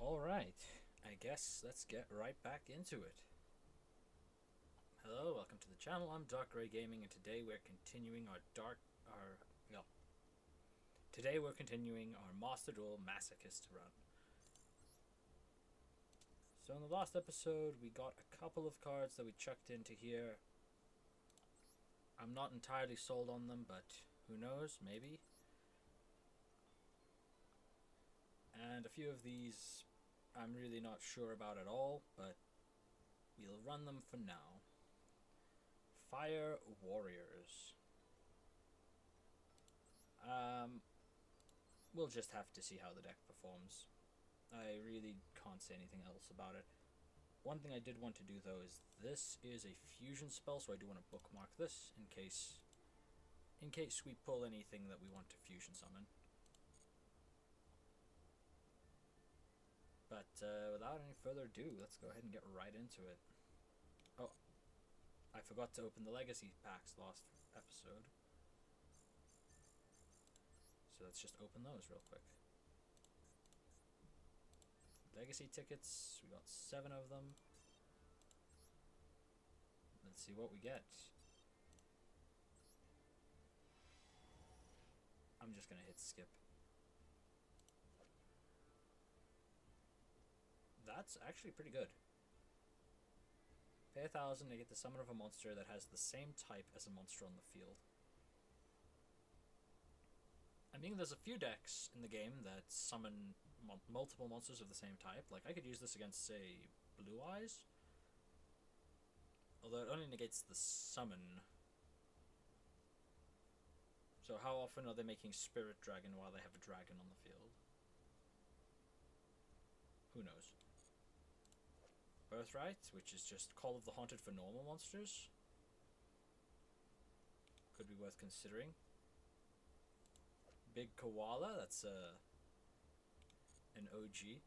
Alright, I guess let's get right back into it. Hello, welcome to the channel. I'm Dark Grey Gaming, and today we're continuing today we're continuing our Duel Masochist run. So in the last episode, we got a couple of cards that we chucked into here. I'm not entirely sold on them, but who knows, maybe. And a few of these I'm really not sure about at all, but we'll run them for now. Fire Warriors. We'll just have to see how the deck performs. I really can't say anything else about it. One thing I did want to do though is this is a fusion spell, so I do want to bookmark this in case we pull anything that we want to fusion summon. But without any further ado, let's go ahead and get right into it. Oh, I forgot to open the legacy packs last episode. So let's just open those real quick. Legacy tickets, we got 7 of them. Let's see what we get. I'm just gonna hit skip. That's actually pretty good. Pay 1,000 to get the summon of a monster that has the same type as a monster on the field. I mean, there's a few decks in the game that summon multiple monsters of the same type. Like, I could use this against, say, Blue Eyes. Although it only negates the summon. So how often are they making Spirit Dragon while they have a dragon on the field? Who knows? Birthright, which is just Call of the Haunted for normal monsters. Could be worth considering. Big Koala, that's an OG.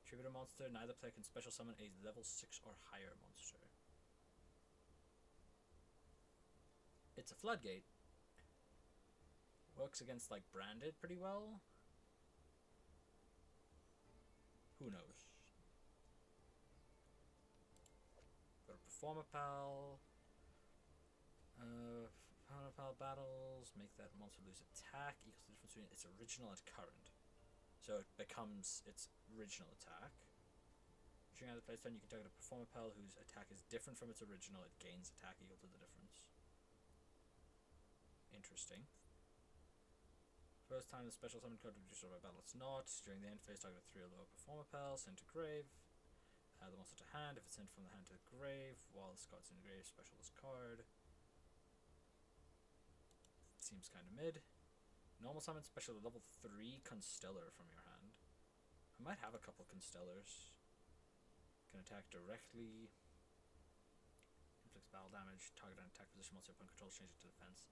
Tributor monster, neither player can special summon a level 6 or higher monster. It's a Floodgate. Works against, like, Branded pretty well. Who knows? Got a Performer Pal. Performer Pal battles. Make that monster lose attack equals the difference between its original and current. So it becomes its original attack. During either play's turn, you can target a Performer Pal whose attack is different from its original. It gains attack equal to the difference. Interesting. First time the special summon card would be destroyed by battle, it's not. During the end phase, target a 3 or lower Performer Pal, sent to grave. Add the monster to hand. If it's sent from the hand to the grave, while this card's in the grave, special this card. Seems kind of mid. Normal summon special level 3 Constellar from your hand. I might have a couple Constellars. Can attack directly. Inflicts battle damage. Target an attack position monster upon control, change it to defense.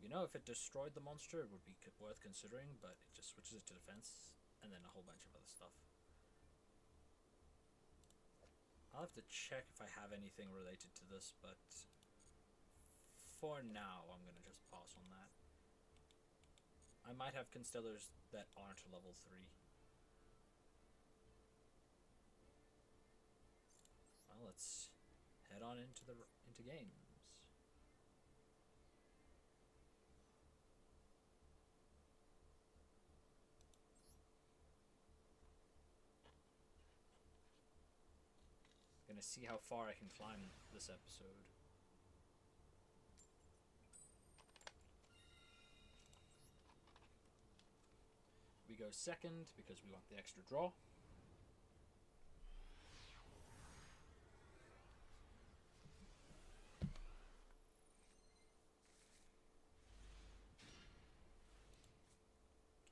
You know, if it destroyed the monster, it would be worth considering, but it just switches it to defense, and then a whole bunch of other stuff. I'll have to check if I have anything related to this, but for now, I'm going to just pass on that. I might have Constellars that aren't level 3. Well, let's head on into games. Gonna see how far I can climb this episode. We go second because we want the extra draw.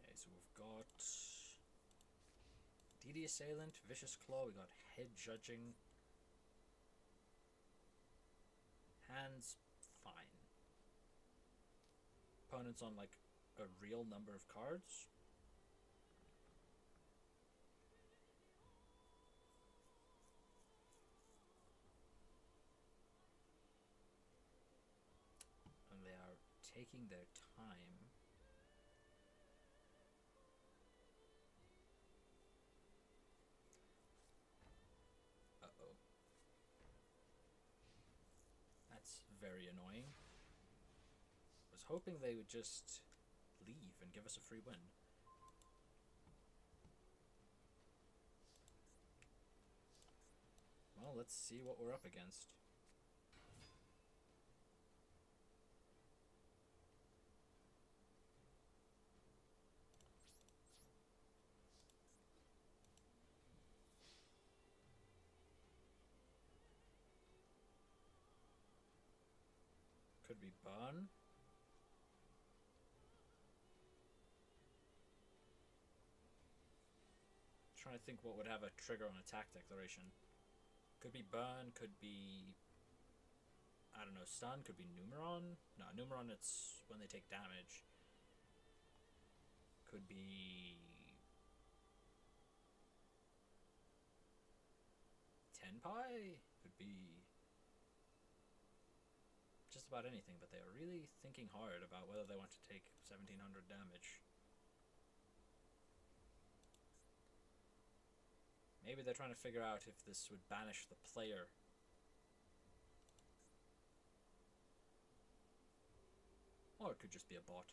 Okay, so we've got DD Assailant, Vicious Claw, we got Head Judging. Hands, fine. Opponents on, like, a real number of cards. And they are taking their time. That's very annoying. Was hoping they would just leave and give us a free win. Well, let's see what we're up against. Could be Burn. Trying to think what would have a trigger on attack declaration. Could be Burn, could be, I don't know, Stun, could be Numeron. No, Numeron, it's when they take damage. Could be Tenpai? Could be just about anything, but they are really thinking hard about whether they want to take 1700 damage. Maybe they're trying to figure out if this would banish the player. Or it could just be a bot.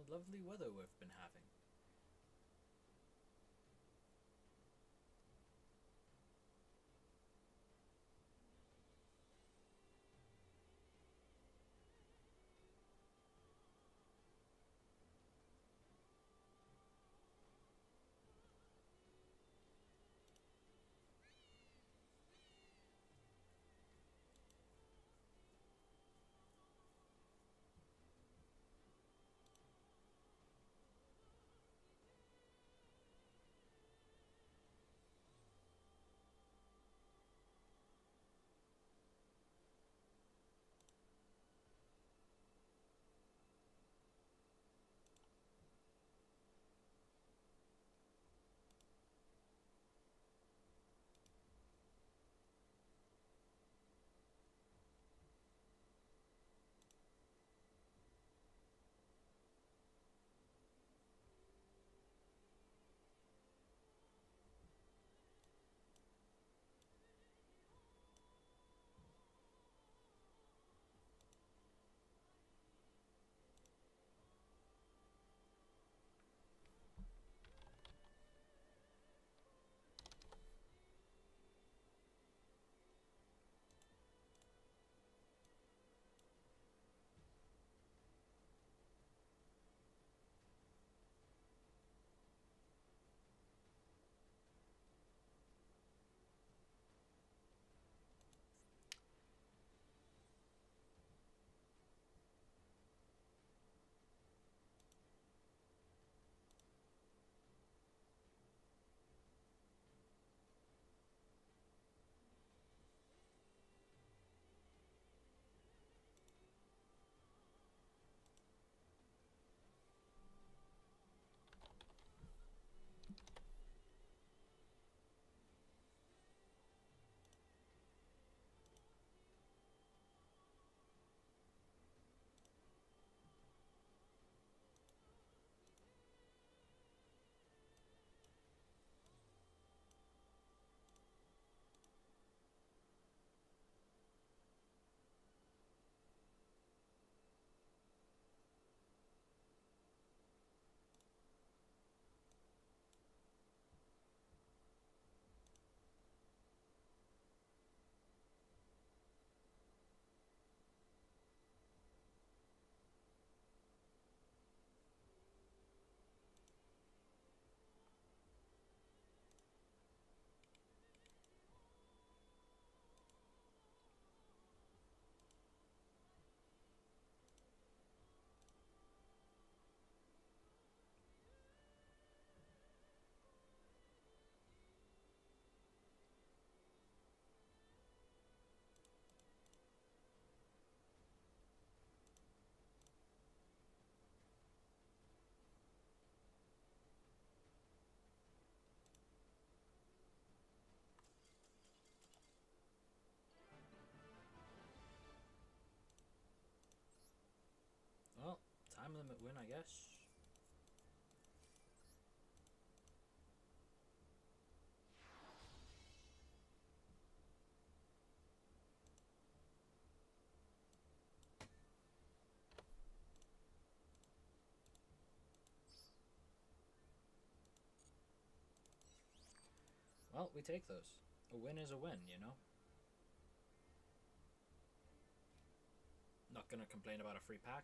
Lovely weather we've been having. time limit win, I guess. Well, we take those. A win is a win, you know? Not gonna complain about a free pack.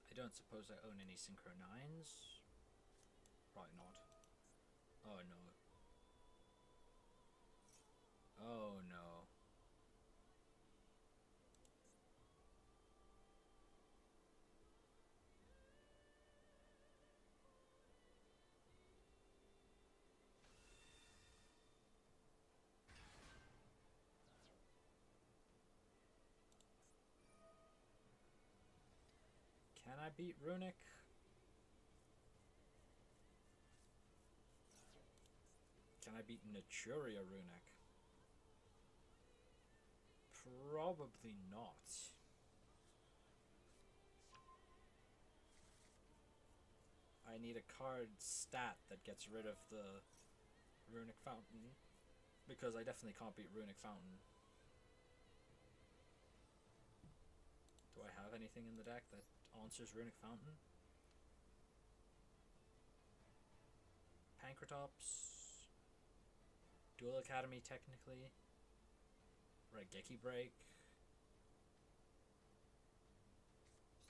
I don't suppose I own any Synchro 9s. Probably not. Oh no. Oh no. Can I beat Runic? Can I beat Naturia Runic? Probably not. I need a card stat that gets rid of the Runic Fountain, because I definitely can't beat Runic Fountain. Do I have anything in the deck that answers Runic Fountain? Pankratops, Duel Academy technically, Raigeki Break.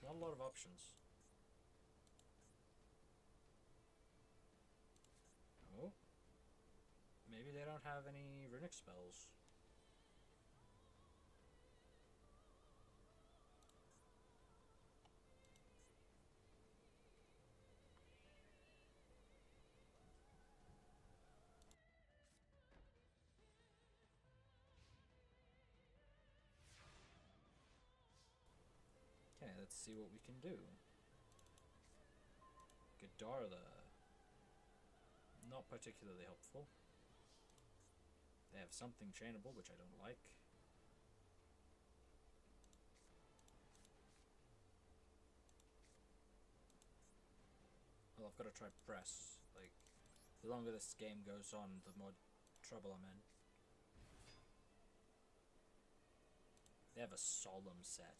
There's not a lot of options. Oh, maybe they don't have any Runic spells. Okay, let's see what we can do. Godarla. Not particularly helpful. They have something chainable, which I don't like. Well, I've got to try press. Like, the longer this game goes on, the more trouble I'm in. They have a solemn set.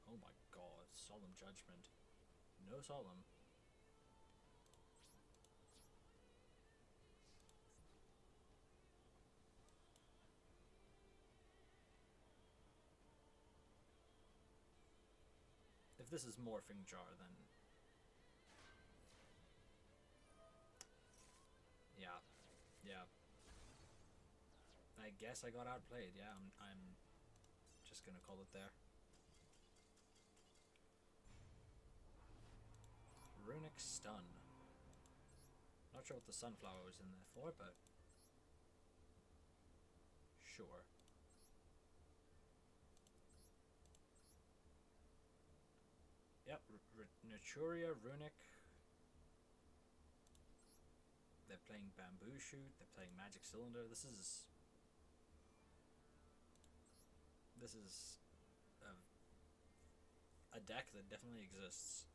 Oh my god, solemn judgment. No solemn. If this is Morphing Jar, then... Yeah. Yeah. I guess I got outplayed. Yeah, I'm just gonna call it there. Runic Stun. Not sure what the Sunflower was in there for, but... Sure. Yep, Naturia, Runic. They're playing Bamboo Shoot, they're playing Magic Cylinder. This is a deck that definitely exists.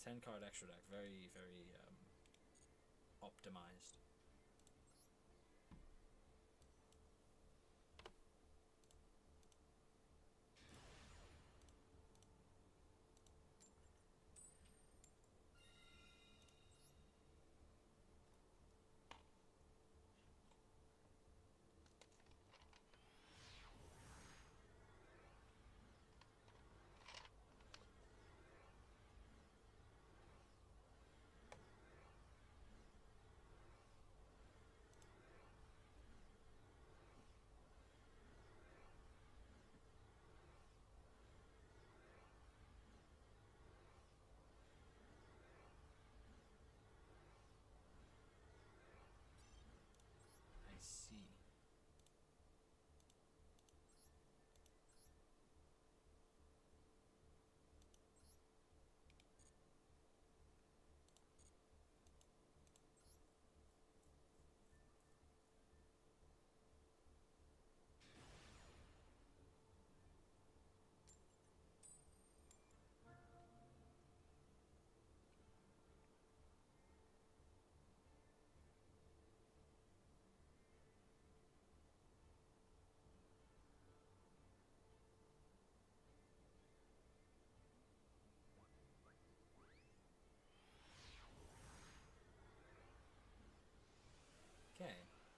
Ten-card extra deck, very, very optimized.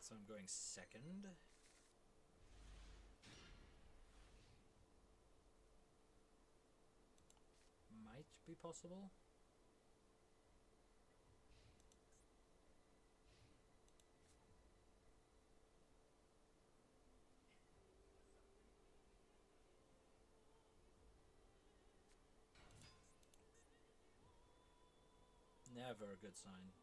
So I'm going second. Might be possible. Never a good sign.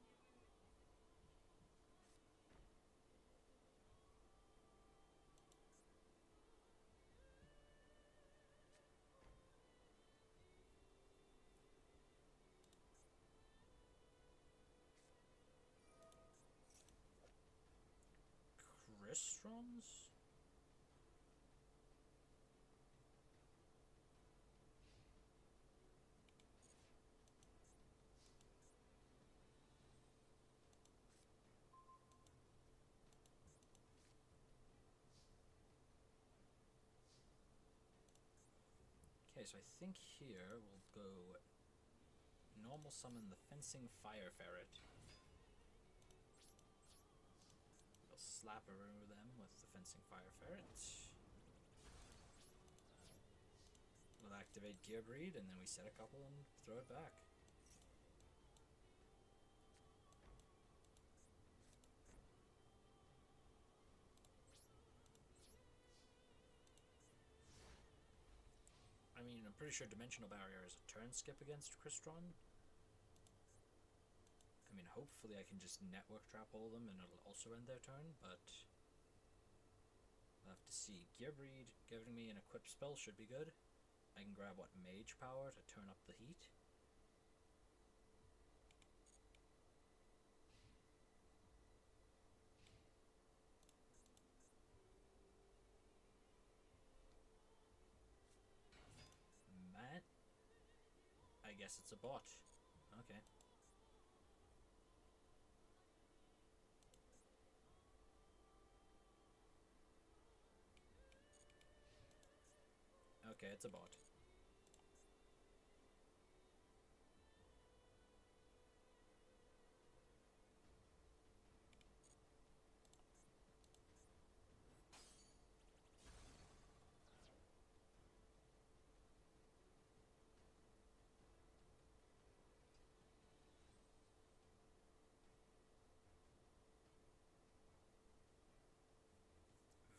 Restaurants? Okay, so I think here we'll go normal summon the fencing fire ferret. We'll slap over them with the fencing fire ferret. We'll activate Gear Breed, and then we set a couple and throw it back. I mean, I'm pretty sure Dimensional Barrier is a turn skip against Crystron. I mean, hopefully I can just network trap all of them and it'll also end their turn, but we'll have to see. Gear Breed giving me an equipped spell should be good. I can grab, what, Mage Power to turn up the heat? Matt? I guess it's a bot. Okay. Okay, it's a bot.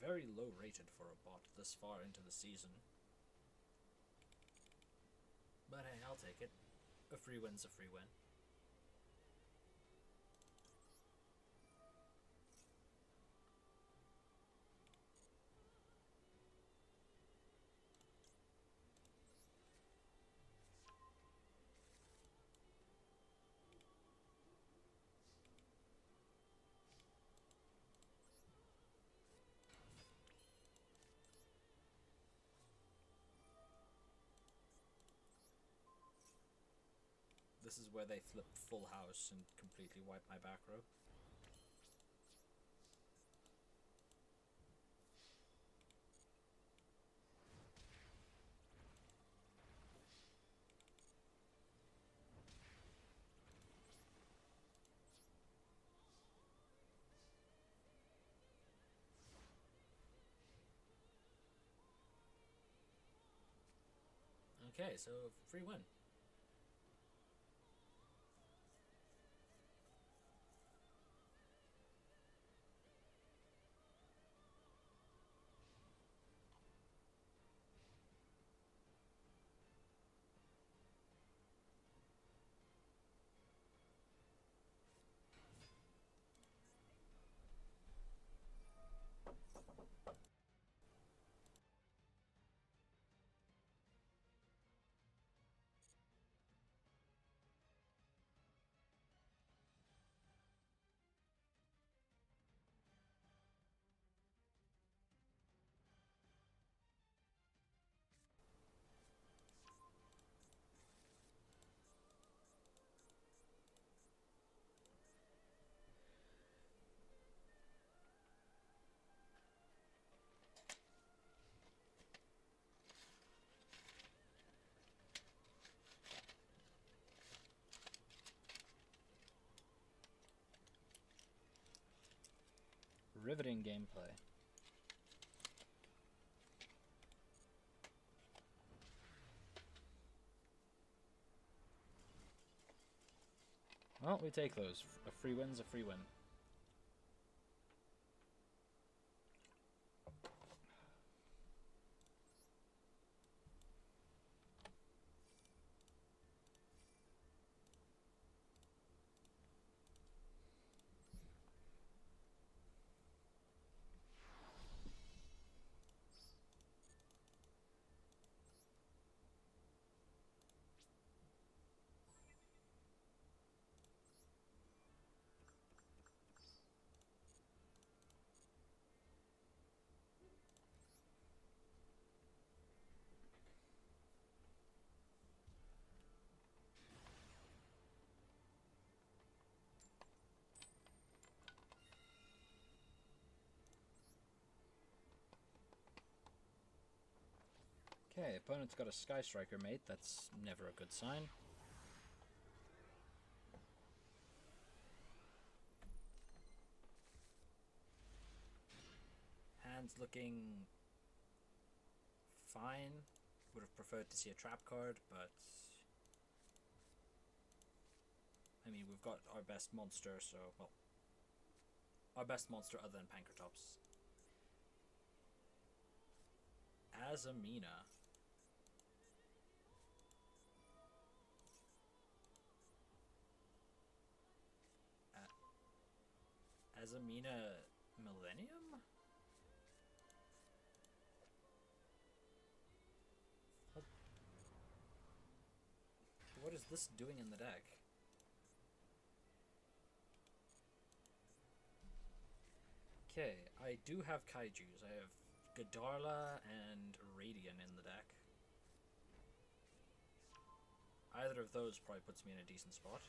Very low rated for a bot this far into the season. But hey, I'll take it. A free win's a free win. This is where they flip full house and completely wipe my back row. Okay, so free win. riveting gameplay. Well, we take those. A free win's a free win. Okay, opponent's got a Sky Striker mate. That's never a good sign. Hand's looking fine. Would have preferred to see a trap card, but I mean, we've got our best monster, so, well, our best monster other than Pankratops. Azamina. Azamina Millennium? What is this doing in the deck? Okay, I do have Kaijus. I have Godarla and Radiant in the deck. Either of those probably puts me in a decent spot.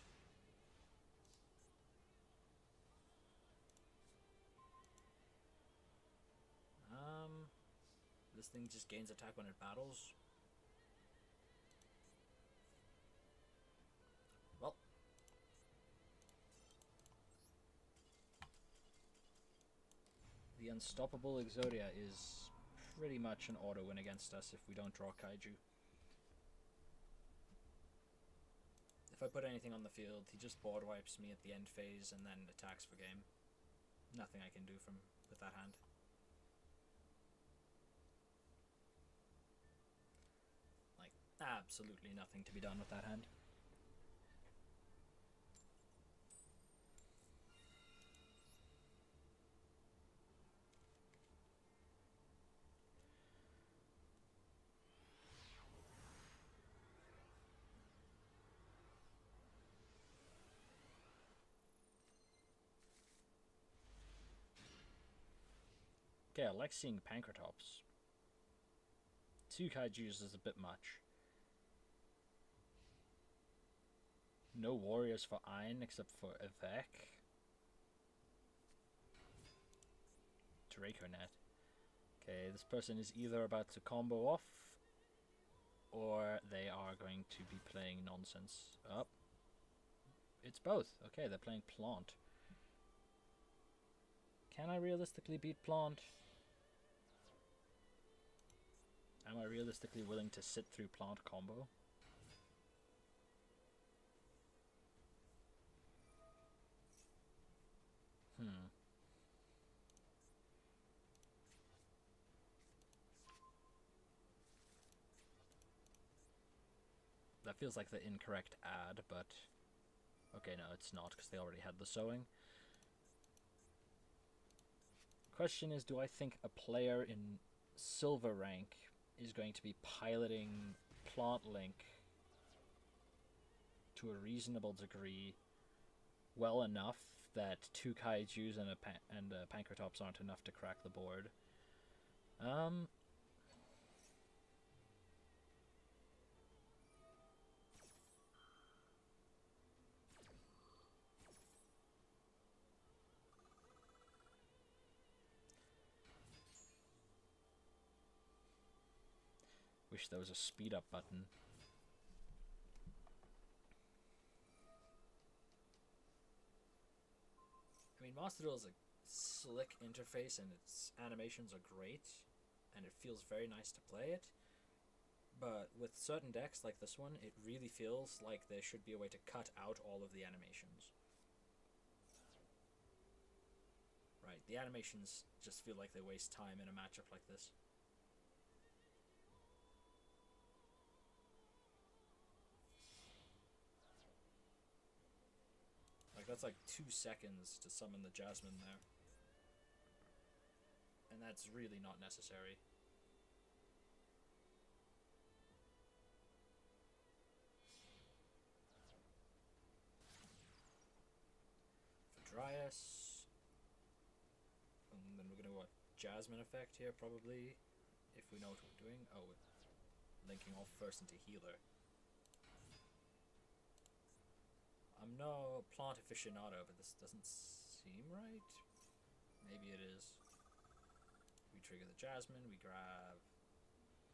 This thing just gains attack when it battles. Well. The Unstoppable Exodia is pretty much an auto win against us if we don't draw Kaiju. If I put anything on the field, he just board wipes me at the end phase and then attacks for game. Nothing I can do with that hand. Like, absolutely nothing to be done with that hand. Okay, I like seeing Pankratops. 2 Kaijus is a bit much. No warriors for Ein except for Evek. Draconet. Okay, this person is either about to combo off or they are going to be playing nonsense. Oh. It's both. Okay, they're playing Plant. Can I realistically beat Plant? Am I realistically willing to sit through Plant combo? That feels like the incorrect ad, but okay, no, it's not, because they already had the sewing. Question is, do I think a player in silver rank is going to be piloting Plant Link to a reasonable degree well enough that 2 Kaijus and a Pankratops aren't enough to crack the board? Wish there was a speed up button. I mean, Master Duel is a slick interface and its animations are great, and it feels very nice to play it. But with certain decks like this one, it really feels like there should be a way to cut out all of the animations. Right, the animations just feel like they waste time in a matchup like this. Like, that's like 2 seconds to summon the Jasmine there. And that's really not necessary. Dryas. And then we're going to go Jasmine effect here, probably, if we know what we're doing. Oh, linking off first into healer. I'm no plant aficionado, but this doesn't seem right. Maybe it is. We trigger the Jasmine, we grab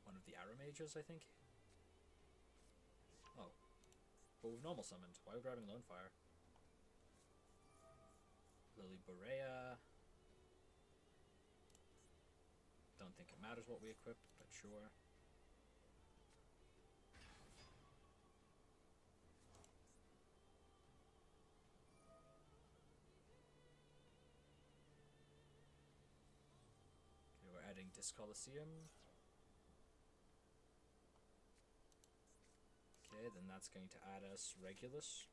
one of the Arrow Mages, I think. Oh. But we've normal summoned. Why are we grabbing Lone Fire? Lily Borea. Don't think it matters what we equip, but sure. Okay, we're adding Disc Coliseum. Okay, then that's going to add us Regulus.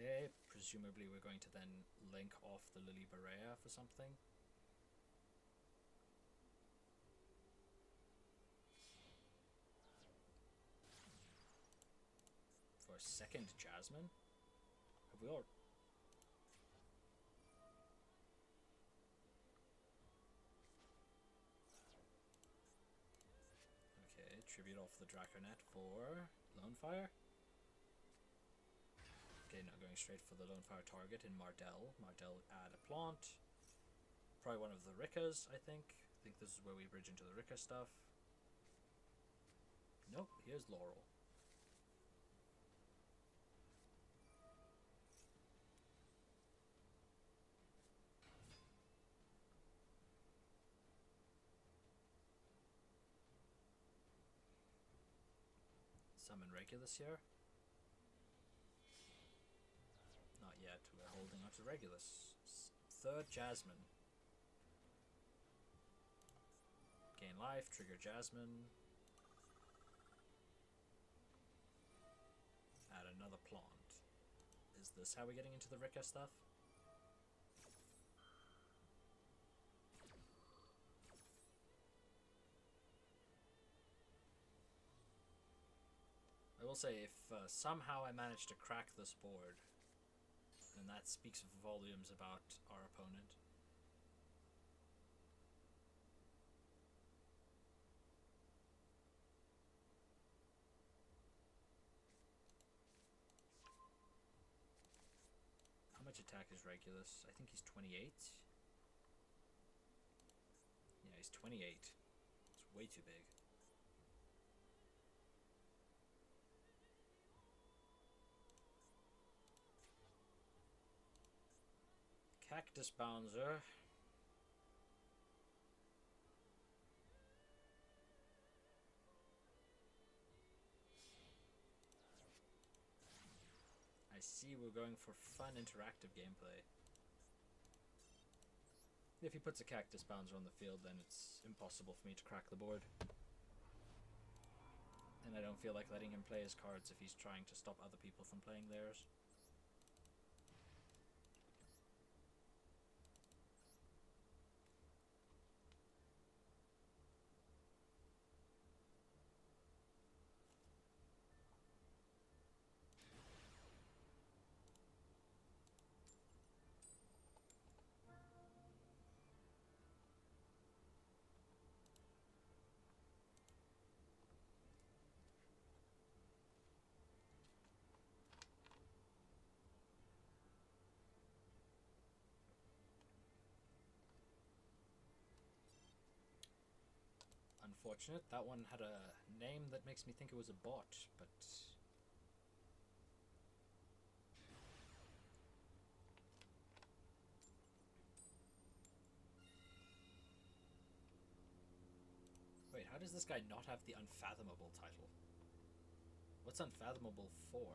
Okay, presumably we're going to then link off the Lily Borea for something. For a second Jasmine? Have we all... Okay, tribute off the Draconet for Lone Fire. Okay, now going straight for the Lone Fire target in Mardell. Mardell add a plant. Probably one of the Rickas, I think. I think this is where we bridge into the Ricka stuff. Nope, here's Laurel. Summon Regulus here. Not yet, we're holding on to Regulus. Third Jasmine. Gain life, trigger Jasmine. Add another plant. Is this how we're getting into the Ricka stuff? I will say, if somehow I manage to crack this board, then that speaks volumes about our opponent. How much attack is Regulus? I think he's 28. Yeah, he's 28. It's way too big. Cactus Bouncer. I see we're going for fun interactive gameplay. If he puts a Cactus Bouncer on the field, then it's impossible for me to crack the board. And I don't feel like letting him play his cards if he's trying to stop other people from playing theirs. unfortunate. That one had a name that makes me think it was a bot, but... Wait, how does this guy not have the Unfathomable title? What's Unfathomable for?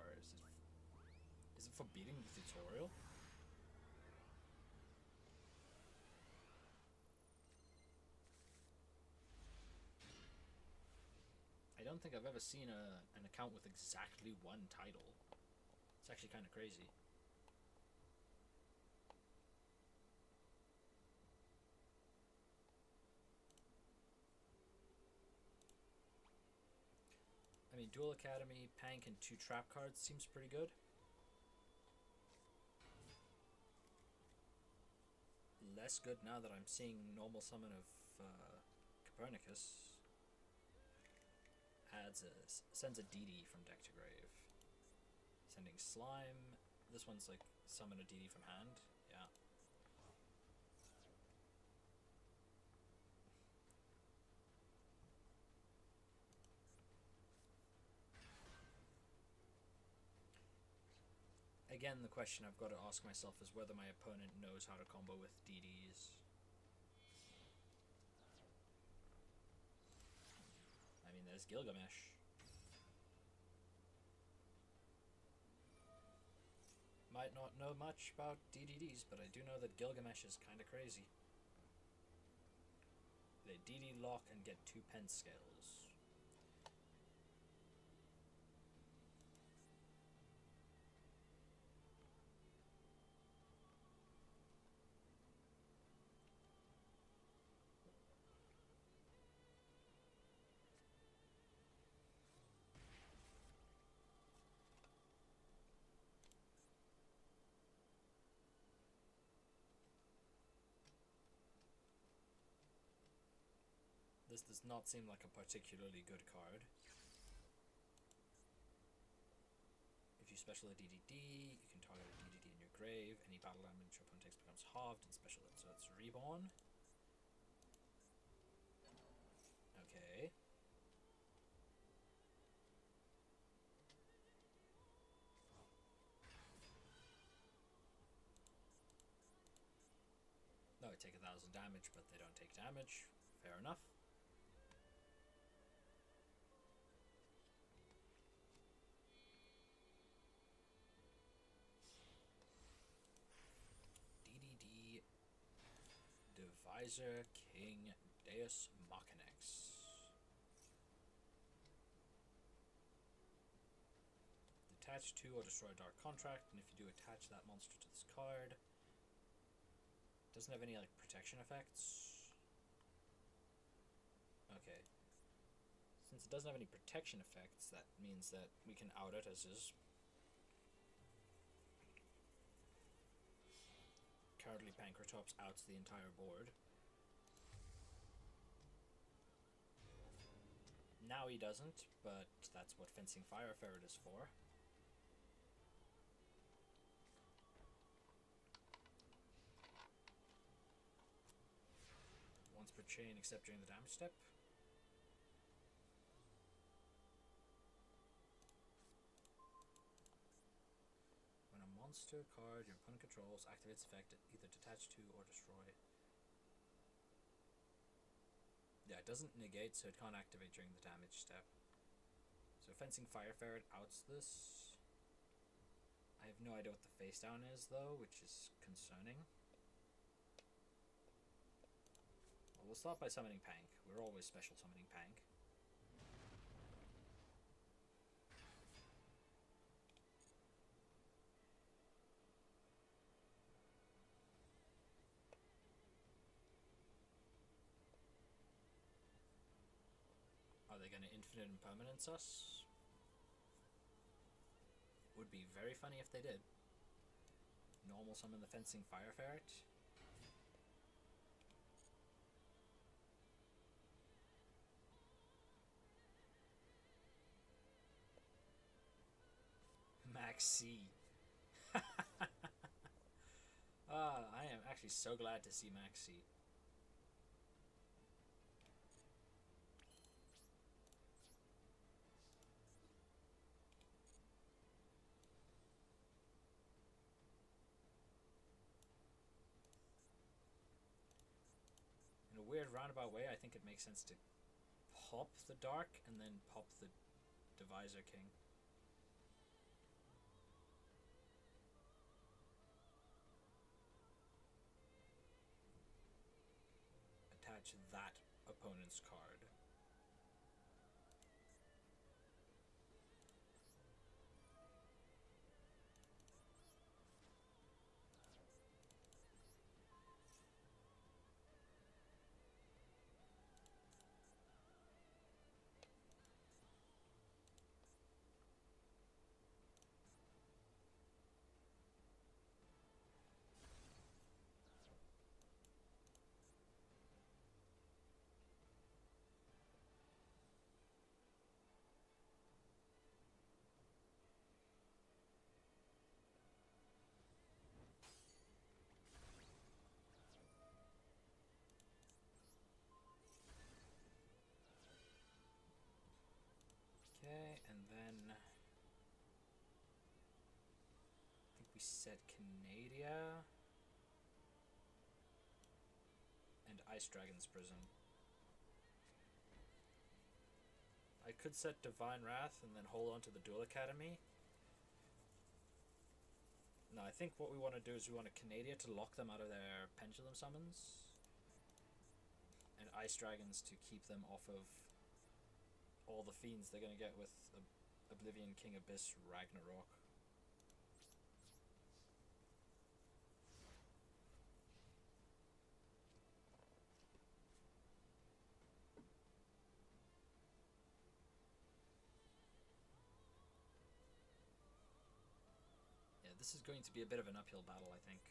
Is it for beating the tutorial? I don't think I've ever seen an account with exactly one title. It's actually kind of crazy. I mean, Duel Academy, Pank, and 2 trap cards seems pretty good. Less good now that I'm seeing normal summon of Copernicus. Sends a DD from deck to grave. Sending Slime. This one's like summon a DD from hand. Yeah. Again, the question I've got to ask myself is whether my opponent knows how to combo with DDs. I mean, there's Gilgamesh. Might not know much about DDDs, but I do know that Gilgamesh is kind of crazy. They DD lock and get 2 pen scales. This does not seem like a particularly good card. If you special a DDD, you can target a DDD in your grave. Any battle damage your opponent takes becomes halved and special it, so it's Reborn. Okay. No, I take 1,000 damage, but they don't take damage. Fair enough. DDD Divisor King Deus Machinax. Attach to or destroy a dark contract, and if you do attach that monster to this card, doesn't have any like protection effects. Okay. Since it doesn't have any protection effects, that means that we can out it as is. Currently Pankratops outs the entire board. Now he doesn't, but that's what Fencing Fire Ferret is for. Once per chain except during the damage step. When a monster card your opponent controls activates effect, either detach to or destroy. Yeah, it doesn't negate, so it can't activate during the damage step. So Fencing Fire Ferret outs this. I have no idea what the face down is though, which is concerning. Well, we'll start by summoning Pank. We're always special summoning Pank. Are they going to infinite impermanence us? Would be very funny if they did. Normal summon the Fencing Fire Ferret. Max C. I am actually so glad to see Max C. weird roundabout way, I think it makes sense to pop the Dark and then pop the Divisor King. Attach that opponent's card. Okay, and then I think we set Canadia and Ice Dragon's Prison. I could set Divine Wrath and then hold on to the Duel Academy. No, I think what we want to do is we want a Canadia to lock them out of their Pendulum Summons, and Ice Dragons to keep them off of all the fiends they're going to get with Oblivion King Abyss Ragnarok. Yeah, this is going to be a bit of an uphill battle, I think.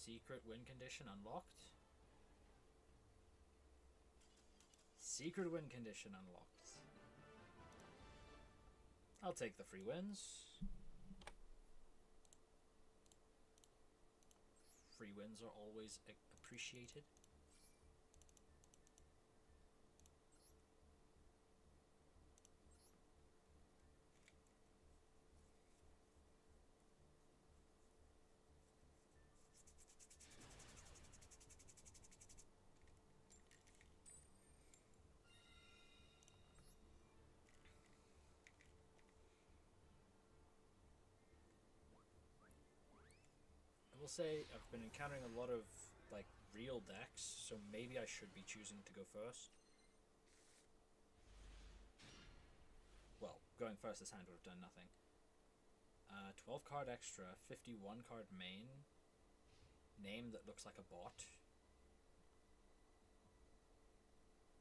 Secret win condition unlocked. Secret win condition unlocked. I'll take the free wins. Free wins are always appreciated. I will say I've been encountering a lot of like real decks, so maybe I should be choosing to go first. Well, going first this hand would have done nothing. 12 card extra, 51 card main, name that looks like a bot.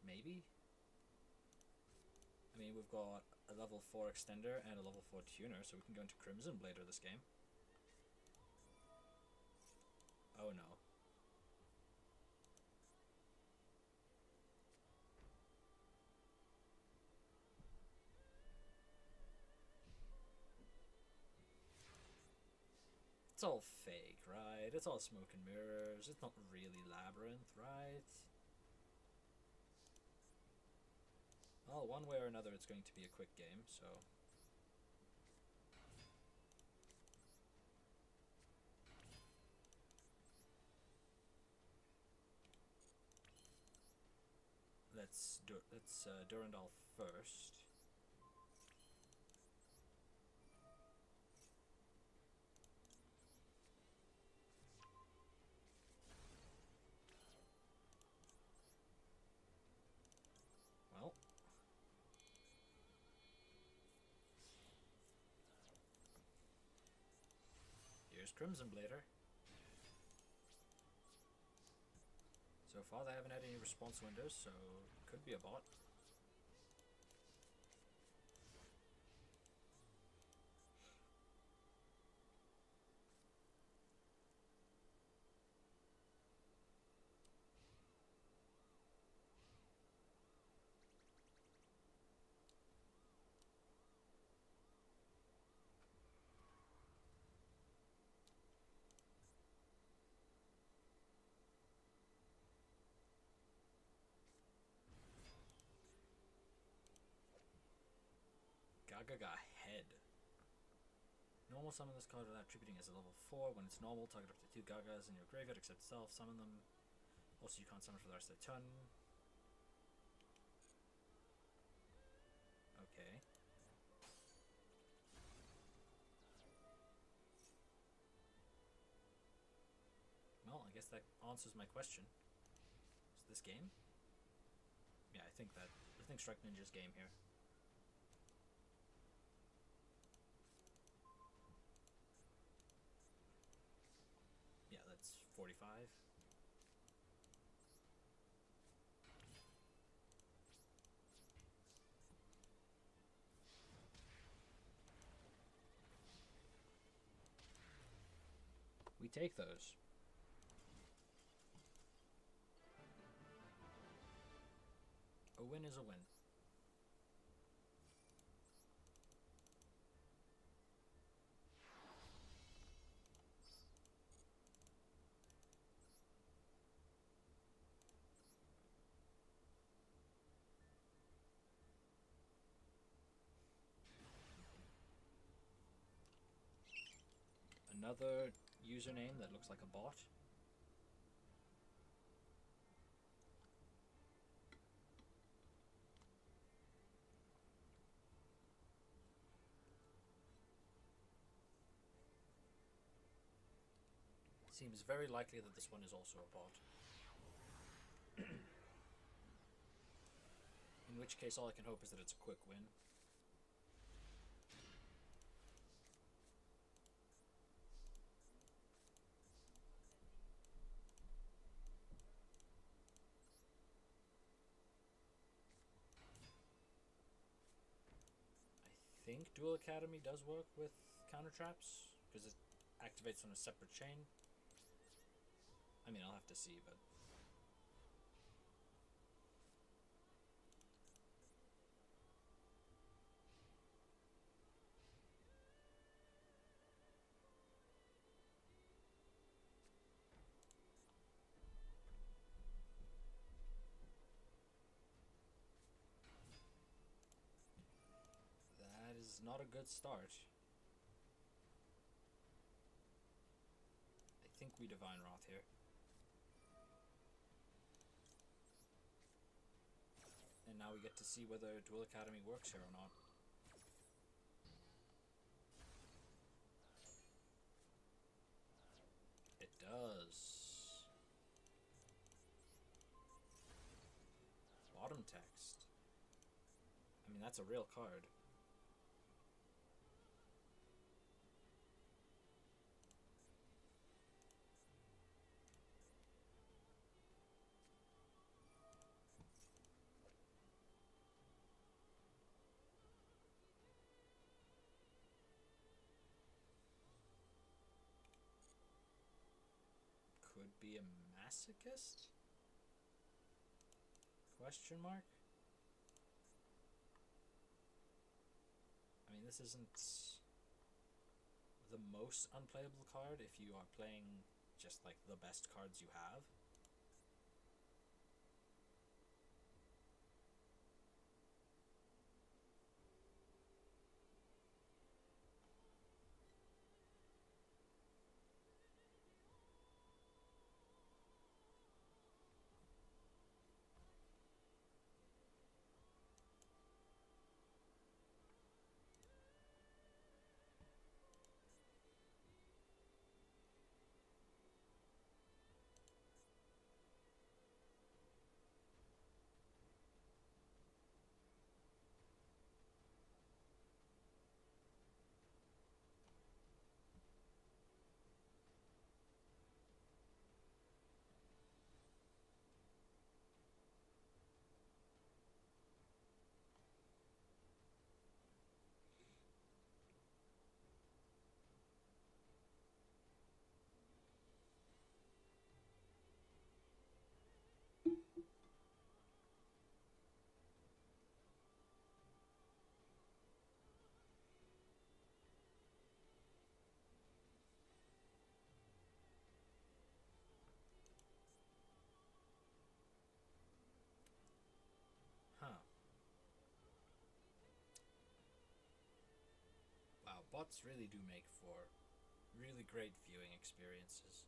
Maybe? I mean, we've got a level 4 extender and a level 4 tuner, so we can go into Crimson later this game. Oh no. It's all fake, right? It's all smoke and mirrors. It's not really Labyrinth, right? Well, one way or another it's going to be a quick game, so... Let's Durandal first. Well. Here's Crimson Blader. So far they haven't had any response windows, so it could be a bot. Gaga head. Normal summon this card without tributing as a level 4. When it's normal, target up to 2 Gagas in your graveyard except self. Summon them. Also, you can't summon for the rest of the turn. Okay. Well, I guess that answers my question. Is this game? Yeah, I think Strike Ninja's game here. Yeah, that's 45. We take those. A win is a win. Another username that looks like a bot. Seems very likely that this one is also a bot. In which case, all I can hope is that it's a quick win. I think Duel Academy does work with counter traps, because it activates on a separate chain. I mean, I'll have to see, but... that is not a good start. I think we Divine Wrath here. And now we get to see whether Duel Academy works here or not. It does. Bottom text. I mean, that's a real card. Could be a masochist? Question mark? I mean, this isn't the most unplayable card if you are playing just like the best cards you have. bots really do make for really great viewing experiences.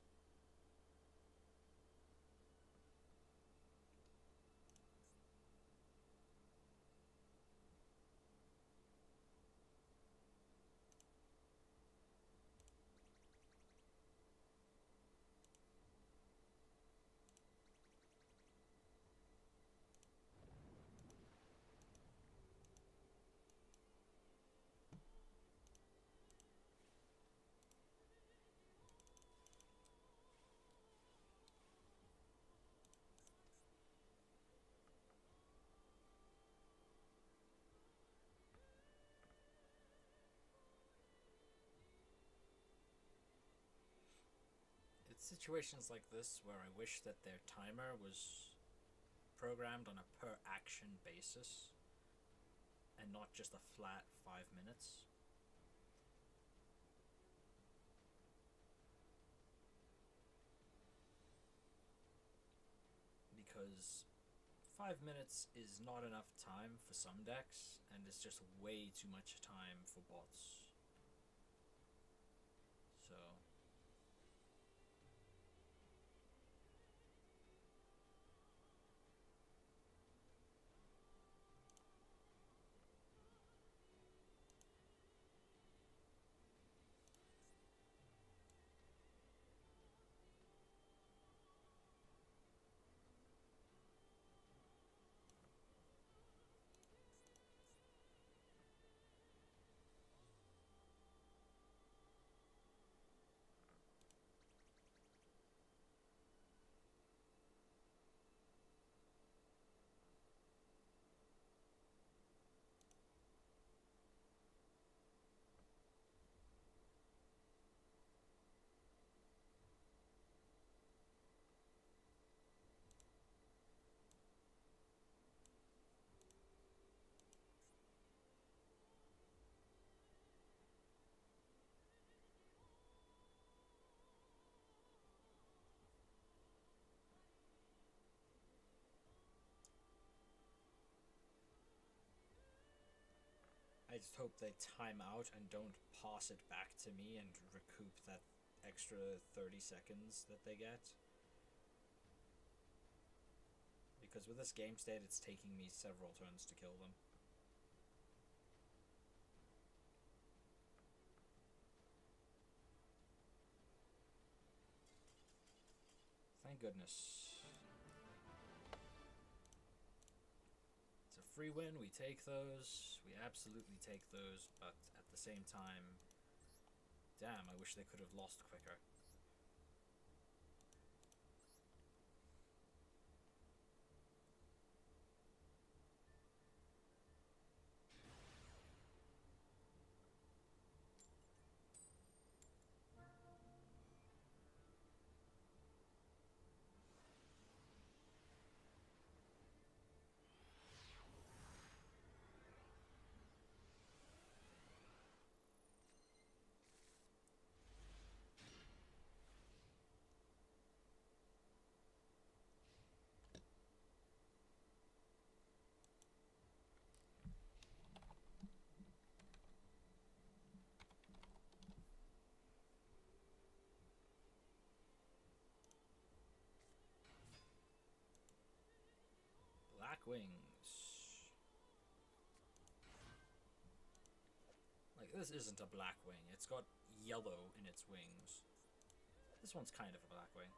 It's situations like this where I wish that their timer was programmed on a per action basis and not just a flat 5 minutes. Because 5 minutes is not enough time for some decks, and it's just way too much time for bots. So I just hope they time out and don't pass it back to me and recoup that extra 30 seconds that they get. Because with this game state, it's taking me several turns to kill them. Thank goodness. It's a free win, we take those. We absolutely take those, but at the same time, damn, I wish they could have lost quicker. Black wings. Like, this isn't a black wing. It's got yellow in its wings. This one's kind of a black wing.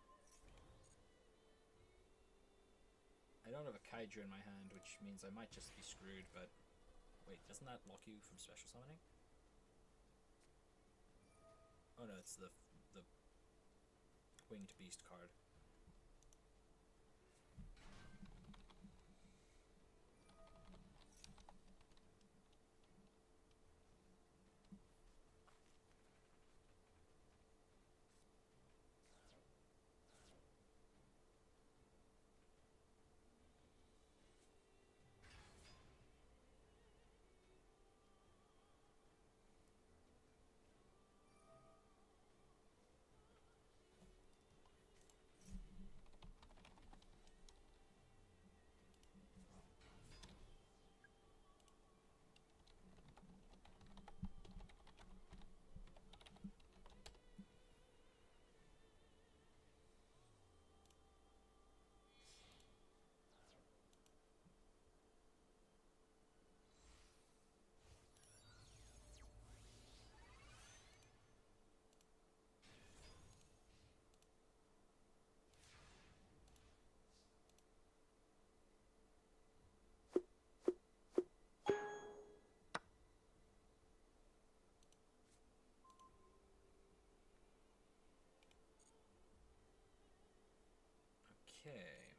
I don't have a kaiju in my hand, which means I might just be screwed, but... Wait, doesn't that lock you from special summoning? Oh no, it's the winged beast card. Okay.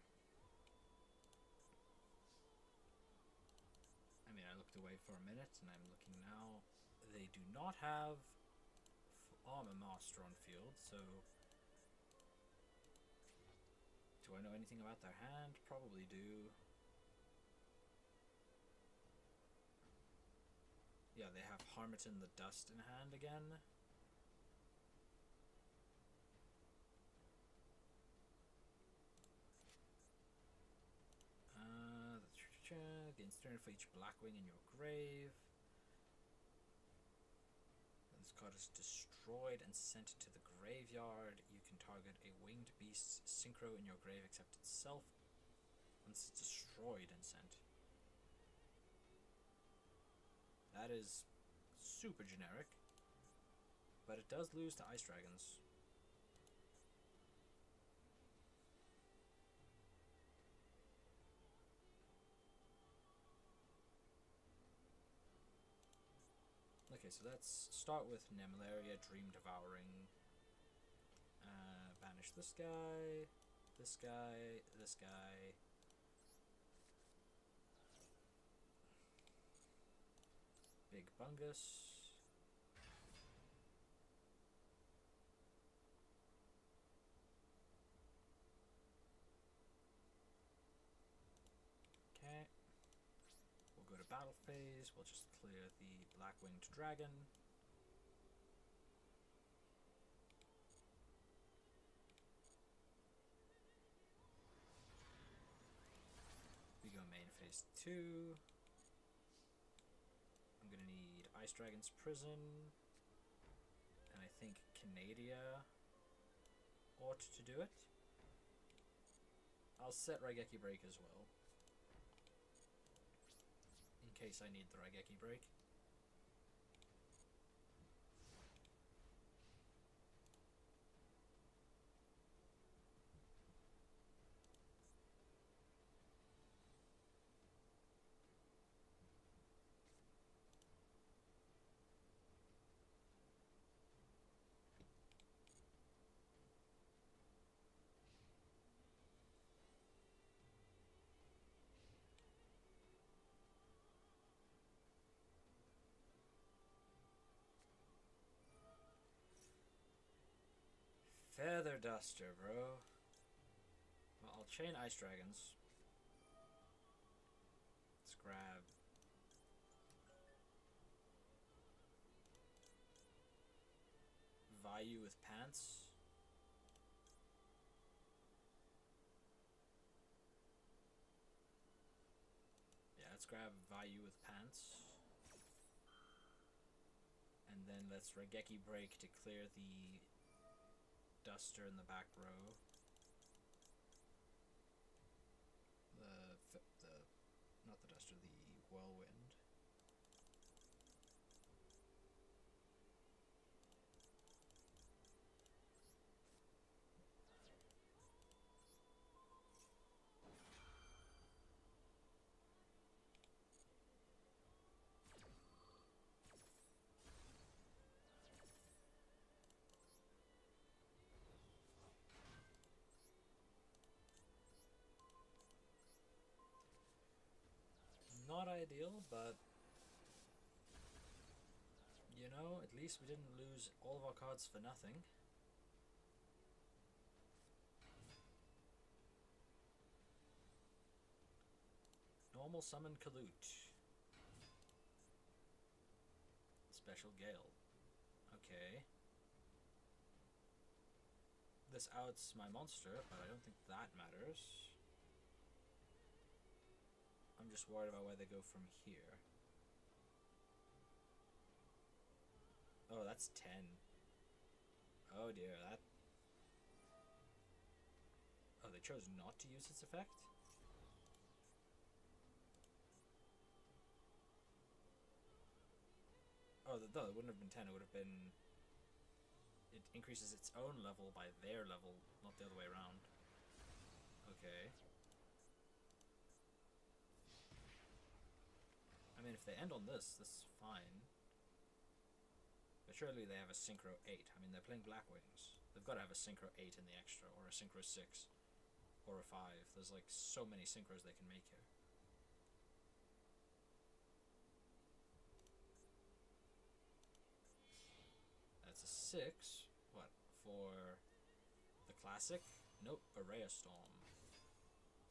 I mean, I looked away for a minute, and I'm looking now. They do not have Armor Master on field, so... Do I know anything about their hand? Probably do. Yeah, they have Harmattan the Dust in hand again. Gains 300 for each Blackwing in your grave. When this card is destroyed and sent to the graveyard, you can target a winged beast's synchro in your grave except itself. Once it's destroyed and sent. That is super generic, but it does lose to Ice Dragons. Okay, so let's start with Nemlaria, Dream Devouring. Banish this guy, this guy, this guy. Big Bungus. Okay. We'll go to battle phase. We'll just clear the Black-Winged Dragon. We go main phase 2. I'm gonna need Ice Dragon's Prison. And I think Canadia ought to do it. I'll set Raigeki Break as well, in case I need the Raigeki Break. Feather Duster, bro. Well, I'll chain Ice Dragons. Let's grab... Vayu with Pants. Yeah, let's grab Vayu with Pants. And then let's Raigeki Break to clear the Duster in the back row. Not the Duster, the Whirlwind. Not ideal, but you know, at least we didn't lose all of our cards for nothing. Normal Summon Kalut. Special Gale. Okay. This outs my monster, but I don't think that matters. I'm just worried about where they go from here. Oh, that's 10. Oh dear, that... Oh, they chose not to use its effect? Oh, no, it wouldn't have been 10, it would have been... It increases its own level by their level, not the other way around. Okay. I mean, if they end on this, this is fine. But surely they have a Synchro 8. I mean, they're playing Blackwings. They've got to have a Synchro 8 in the extra, or a Synchro 6. or a 5. There's like so many synchros they can make here. That's a 6. What? For the classic? Nope, Berea Storm.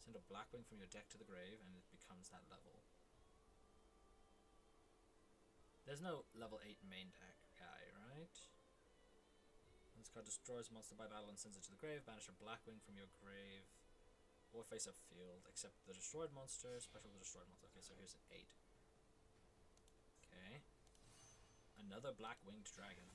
Send a Blackwing from your deck to the grave and it becomes that level. There's no level 8 main deck guy, right? This card destroys a monster by battle and sends it to the grave. Banish a Blackwing from your grave or face up field, except the destroyed monster, special the destroyed monster. Okay, so here's an 8. Okay. Another Black-Winged Dragon.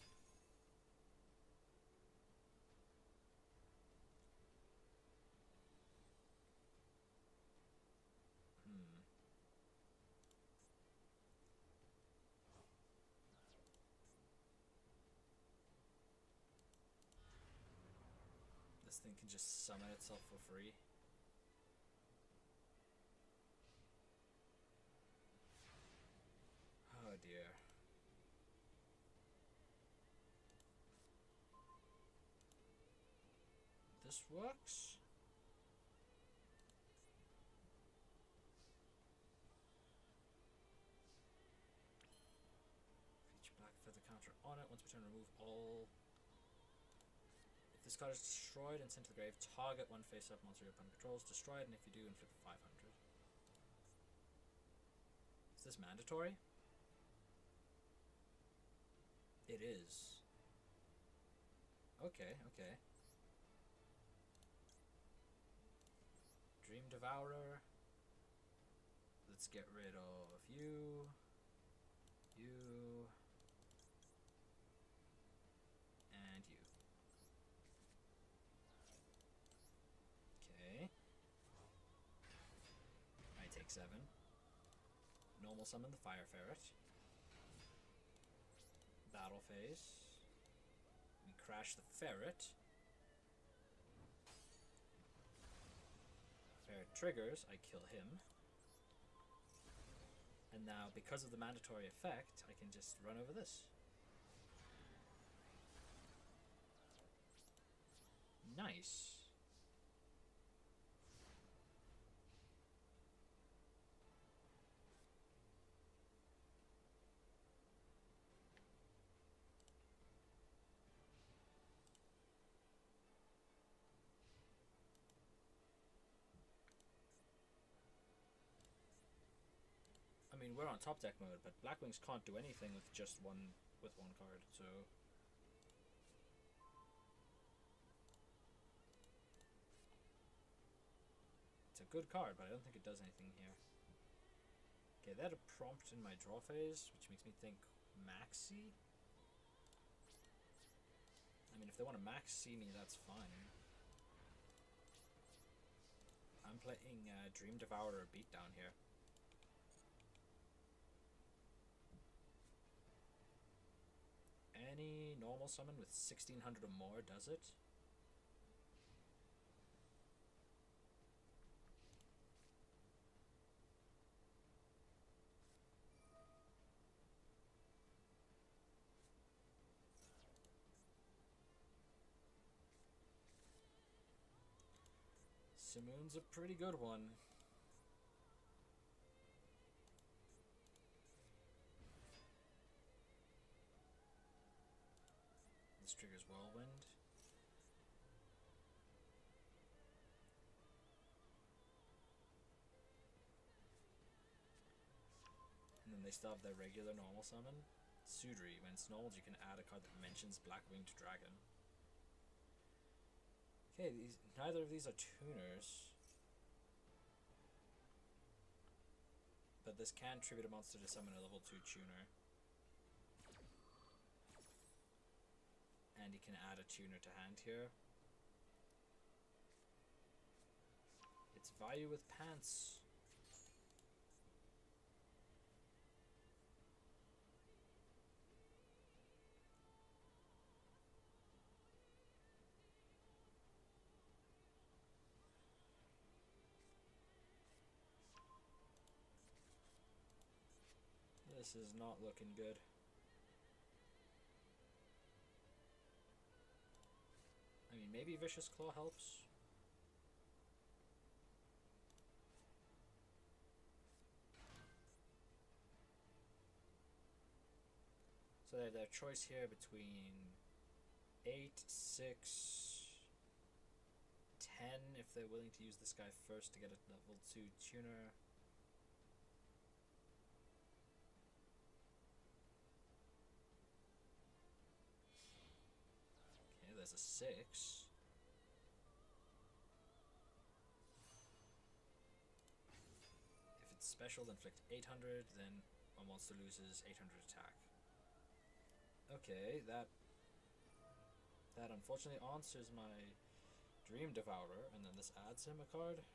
This thing can just summon itself for free. Oh dear. This works? Feature black feather counter on it. Once per turn, remove all. If this card is destroyed and sent to the grave, target one face-up monster your opponent controls. Destroy it, and if you do, inflict 500. Is this mandatory? It is. Okay, okay. Dream Devourer. Let's get rid of you. You. And you. Okay. I take 7. Normal summon the Fire Ferret. Battle phase. We crash the Ferret. Ferret triggers, I kill him. And now, because of the mandatory effect, I can just run over this. Nice. I mean, we're on top deck mode, but Blackwings can't do anything with just one card, so it's a good card, but I don't think it does anything here. Okay, they had a prompt in my draw phase, which makes me think Maxi? I mean, if they want to Maxi me, that's fine. I'm playing Dream Devourer Beatdown here. Any normal summon with 1600 or more does it. Cimoooooooo's a pretty good one. This triggers Whirlwind. And then they still have their regular normal summon. Sudri. When it's normal, you can add a card that mentions Black-Winged Dragon. Okay, neither of these are tuners. But this can tribute a monster to summon a level 2 tuner. And you can add a tuner to hand here. It's Vayu with Pants. This is not looking good. I mean, maybe Vicious Claw helps. they have their choice here between 8, 6, 10 if they're willing to use this guy first to get a level 2 tuner. Okay, there's a 6. If it's special, inflict 800, then a monster loses 800 attack. Okay, that unfortunately answers my Dream Devourer, and then this adds him a card.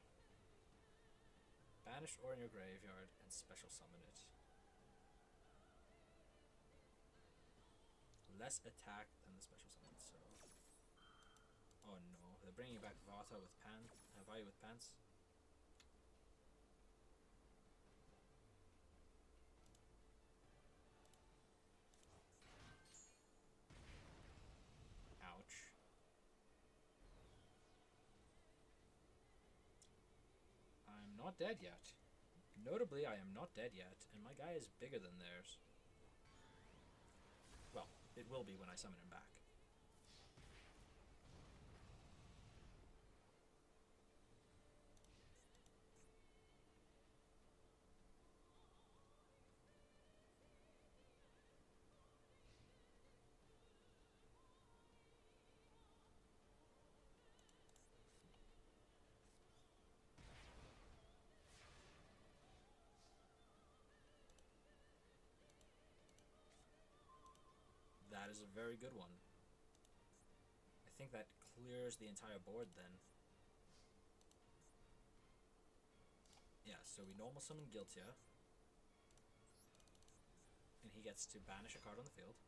Banish or in your graveyard and special summon it. Less attack than the special summon, so... Oh no, they're bringing back Vata with Vayu with Pants. Ouch. I'm not dead yet. Notably, I am not dead yet, and my guy is bigger than theirs. Well, it will be when I summon him back. That is a very good one. I think that clears the entire board then. Yeah, so we normal summon Giltia. And he gets to banish a card on the field.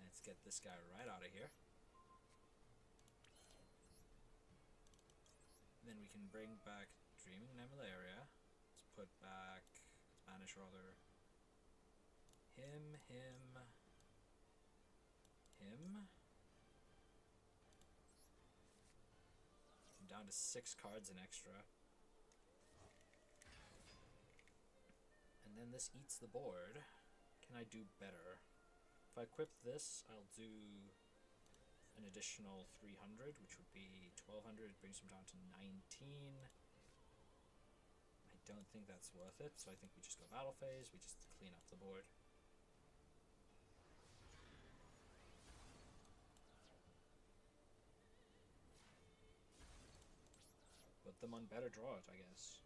Let's get this guy right out of here. Then we can bring back Dreaming Nemalaria. Let's put back, let's banish rather. Him. I'm down to 6 cards in extra. And then this eats the board. Can I do better? If I equip this, I'll do an additional 300, which would be 1200, brings him down to 19. I don't think that's worth it, so I think we just go battle phase, we just clean up the board. Put them on better draw it, I guess.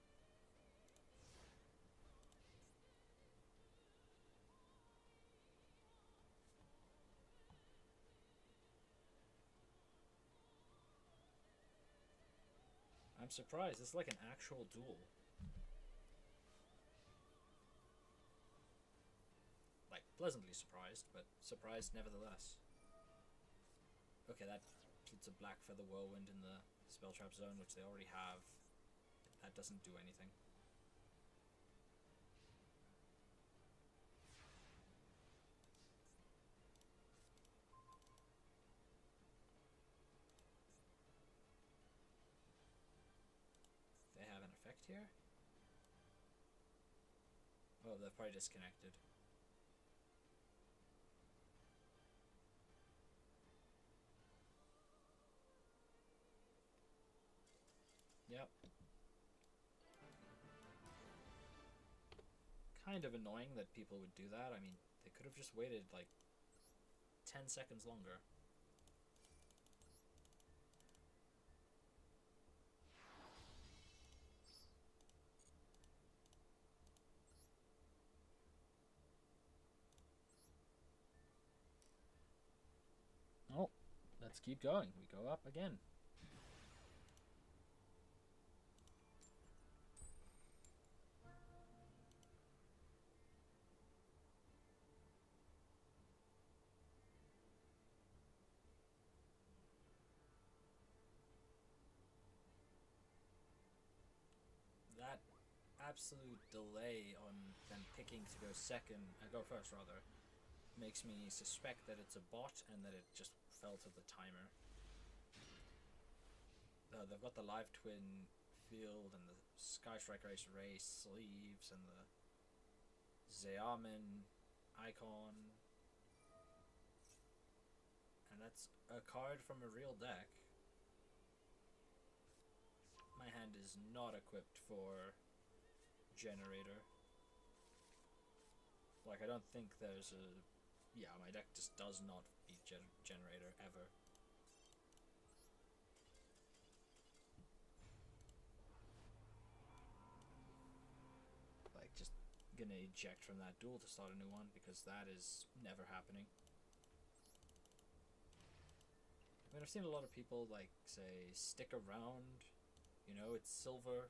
I'm surprised, it's like an actual duel. Like, pleasantly surprised, but surprised nevertheless. Okay, that puts a Black Feather Whirlwind in the Spell Trap zone, which they already have. That doesn't do anything. They have an effect here? Oh, they're probably disconnected. Yep. Kind of annoying that people would do that. I mean, they could have just waited like 10 seconds longer. Oh, let's keep going. We go up again. That absolute delay on them picking to go first rather, makes me suspect that it's a bot and that it just fell to the timer. They've got the Live Twin field and the Sky Strike Race sleeves and the Zeamin icon, and that's a card from a real deck. My hand is not equipped for generator. Like, I don't think there's a... Yeah, my deck just does not beat generator ever. Like, just gonna eject from that duel to start a new one, because that is never happening. I mean, I've seen a lot of people, like, say, stick around. You know, it's silver.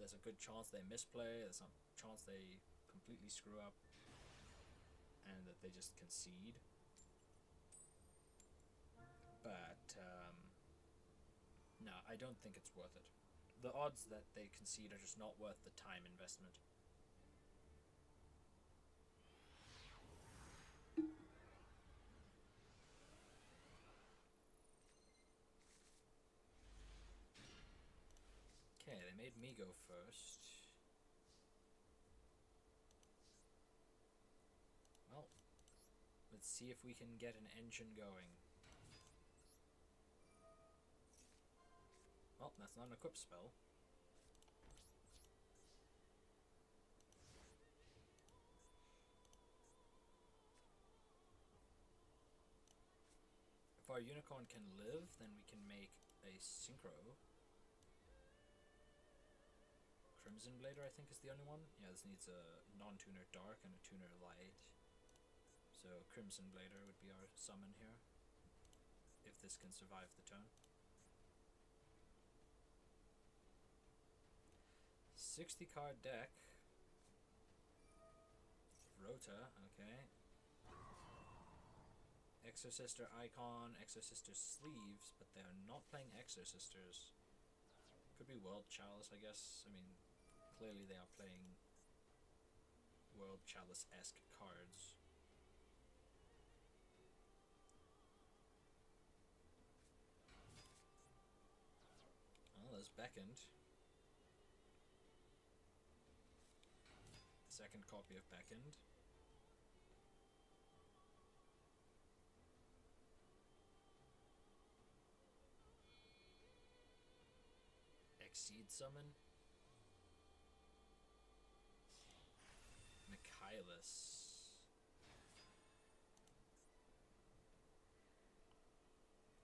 There's a good chance they misplay. There's some chance they completely screw up. And that they just concede. But, no, I don't think it's worth it. The odds that they concede are just not worth the time investment. Okay, they made me go first. Well, let's see if we can get an engine going. Well, that's not an equip spell. If our unicorn can live, then we can make a synchro. Crimson Blader, I think, is the only one. Yeah, this needs a non-tuner dark and a tuner light. So Crimson Blader would be our summon here, if this can survive the turn. 60 card deck. Rota, okay. Exorcister icon, Exorcister sleeves, but they're not playing Exorcisters. Could be World Chalice, I guess. I mean, clearly they are playing World Chalice-esque cards. Well, there's Beckoned. Second copy of Beckoned. Exceed summon. Michaelis.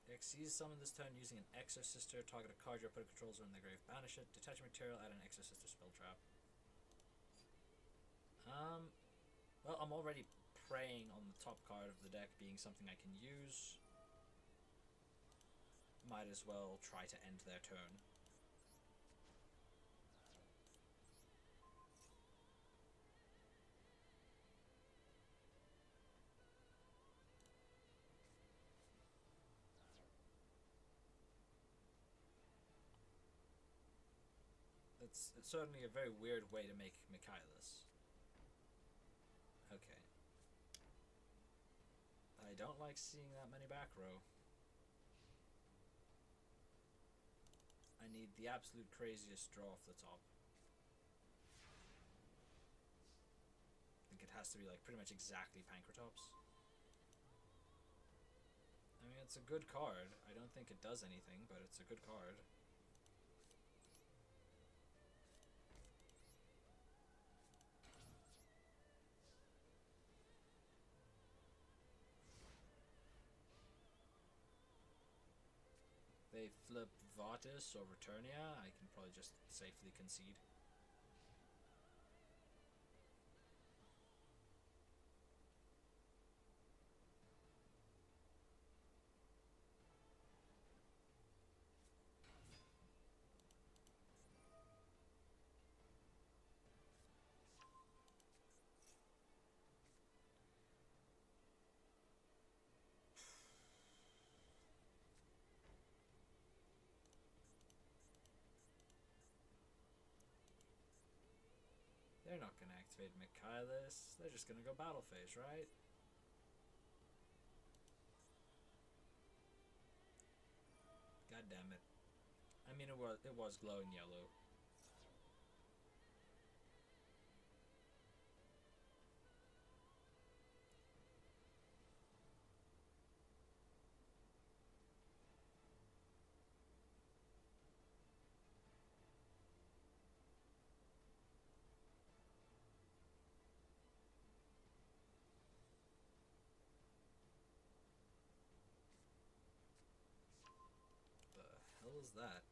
Exceed summon this turn using an Exorcister. Target a card your opponent controls on their grave. Banish it. Detach material. Add an Exorcister spell trap. Well, I'm already preying on the top card of the deck being something I can use. Might as well try to end their turn. It's certainly a very weird way to make Michaelis. Okay. I don't like seeing that many back row. I need the absolute craziest draw off the top. I think it has to be like pretty much exactly Pancratops. I mean, it's a good card. I don't think it does anything, but it's a good card. They flip Vatis or Returnia, I can probably just safely concede. They're not going to activate Michaelis. They're just going to go battle phase, right? God damn it. I mean, it was glowing yellow. hell is that?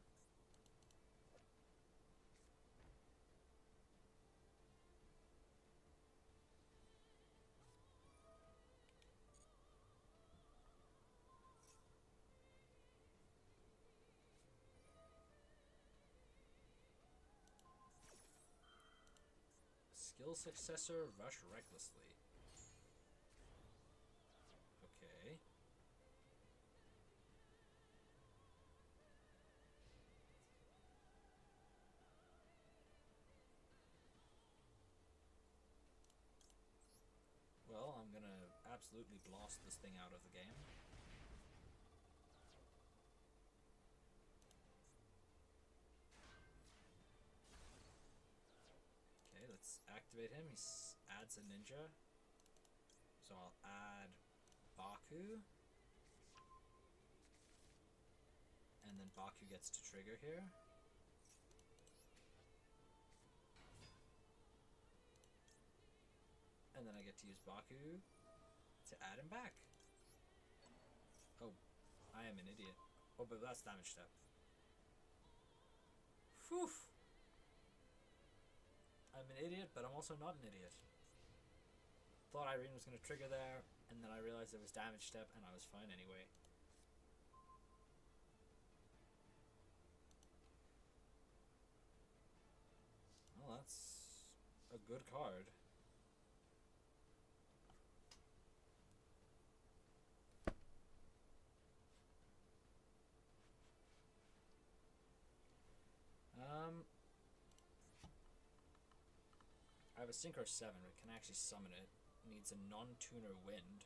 Skill successor, rush recklessly. Okay. Well, I'm gonna absolutely blast this thing out of the game. Okay, let's activate him. He adds a ninja. So I'll add Baku. And then Baku gets to trigger here. And then I get to use Baku to add him back. Oh, I am an idiot. Oh, but that's damage step. Whew! I'm an idiot, but I'm also not an idiot. Thought Irene was going to trigger there, and then I realized it was damage step, and I was fine anyway. Well, that's a good card. I have a Synchro 7, but can actually summon it. It needs a non-tuner wind.